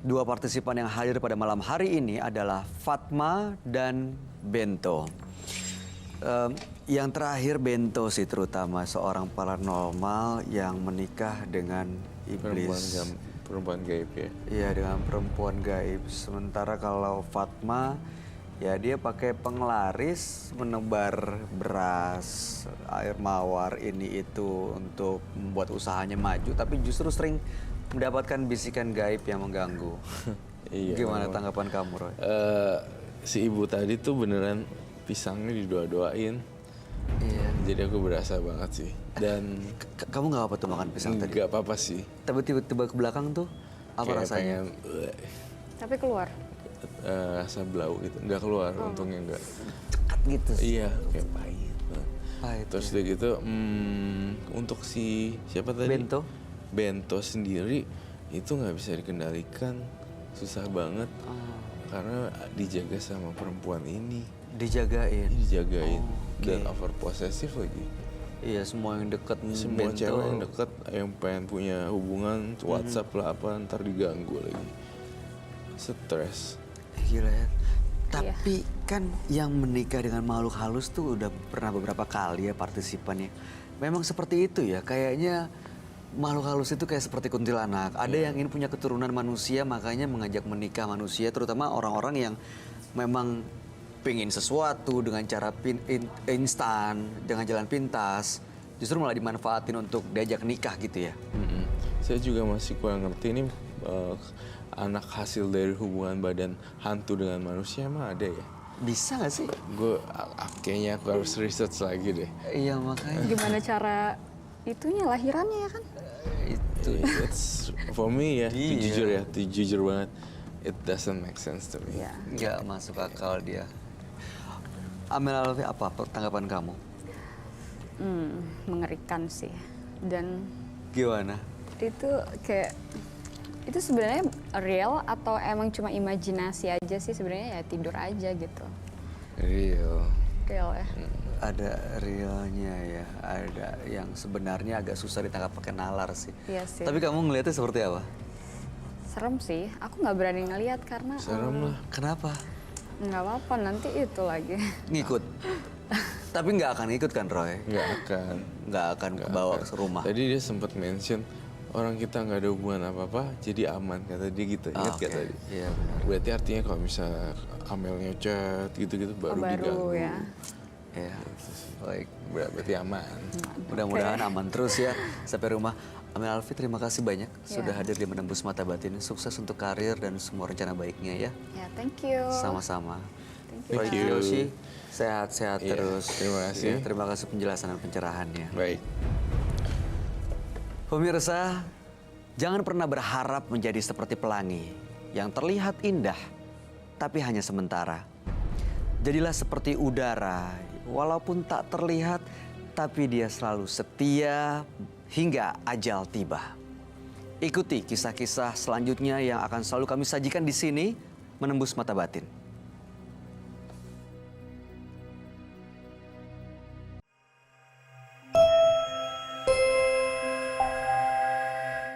Dua partisipan yang hadir pada malam hari ini adalah Fatma dan Bento. Yang terakhir Bento sih, terutama seorang paranormal yang menikah dengan iblis. Perempuan gaib ya. Iya, dengan perempuan gaib. Sementara kalau Fatma, ya dia pakai penglaris, menebar beras, air mawar ini itu untuk membuat usahanya maju, tapi justru sering mendapatkan bisikan gaib yang mengganggu. Iya, Gimana memang. tanggapan kamu, Roy? Si ibu tadi tuh beneran pisangnya didoa-doain. Iya. Jadi aku berasa banget sih. Dan Kamu nggak apa tuh makan pisang tadi? nggak apa-apa sih. Tapi tiba-tiba ke belakang tuh apa Kayak rasanya? pengen, Tapi keluar. rasa blau gitu. Nggak keluar, untungnya nggak. Cekat gitu sih. Iya, kayak pahit. Pahit, Terus udah gitu, untuk si siapa tadi? Bento. Bento sendiri itu nggak bisa dikendalikan, susah banget. Karena dijaga sama perempuan ini. Dijagain. Dijagain. Oh, Dan oke. over possessive lagi. Iya, semua yang deket Semua Bento. cewek yang deket, yang pengen punya hubungan, WhatsApp lah apa, ntar diganggu lagi. Stres. Gila ya. Tapi kan yang menikah dengan makhluk halus tuh udah pernah beberapa kali ya partisipannya. Memang seperti itu ya, kayaknya makhluk halus itu kayak seperti kuntilanak. Ada yang ingin punya keturunan manusia, makanya mengajak menikah manusia, terutama orang-orang yang memang pengen sesuatu dengan cara instan, dengan jalan pintas. Justru malah dimanfaatin untuk diajak nikah gitu ya. Saya juga masih kurang ngerti ini anak hasil dari hubungan badan hantu dengan manusia emang ada ya? Bisa gak sih? Gue kayaknya aku harus research lagi deh. Iya, makanya. Gimana cara itunya, lahirannya ya kan? setuju. It's for me ya, Iya. jujur ya, jujur banget. It doesn't make sense to me. Ya. Nggak masuk akal dia. Amel Alfi, apa tanggapan kamu? Mengerikan sih. Dan Gimana? itu kayak itu sebenarnya real atau emang cuma imajinasi aja sih, sebenarnya ya tidur aja gitu. Real. Real ya. Ada realnya ya, ada yang sebenarnya agak susah ditangkap pakai nalar sih. Iya sih. Tapi kamu ngelihatnya seperti apa? Serem sih. Aku nggak berani ngelihat karena Serem lah. Kenapa? nggak apa-apa nanti itu lagi. Ngikut. Tapi nggak akan ikut kan Roy? Nggak akan. Nggak akan kebawa ke rumah. Tadi dia sempat mention orang kita nggak ada hubungan apa-apa, jadi aman kata dia gitu. Ingat Oke. gak tadi? Iya benar. Berarti artinya kalau misalnya Amelnya chat gitu-gitu baru diganggu. ya. Iya. Baik. Berarti aman. Mudah-mudahan aman terus ya sampai rumah. Amel Alfi, terima kasih banyak sudah hadir di Menembus Mata Batin. Sukses untuk karir dan semua rencana baiknya ya. Ya, thank you. Sama-sama. Thank Roy you. Kiyoshi, sehat-sehat Iya, terus. terima kasih. Ya, terima kasih penjelasan dan pencerahannya. Baik. Pemirsa, jangan pernah berharap menjadi seperti pelangi yang terlihat indah, tapi hanya sementara. Jadilah seperti udara, walaupun tak terlihat, tapi dia selalu setia hingga ajal tiba. Ikuti kisah-kisah selanjutnya yang akan selalu kami sajikan di sini, Menembus Mata Batin.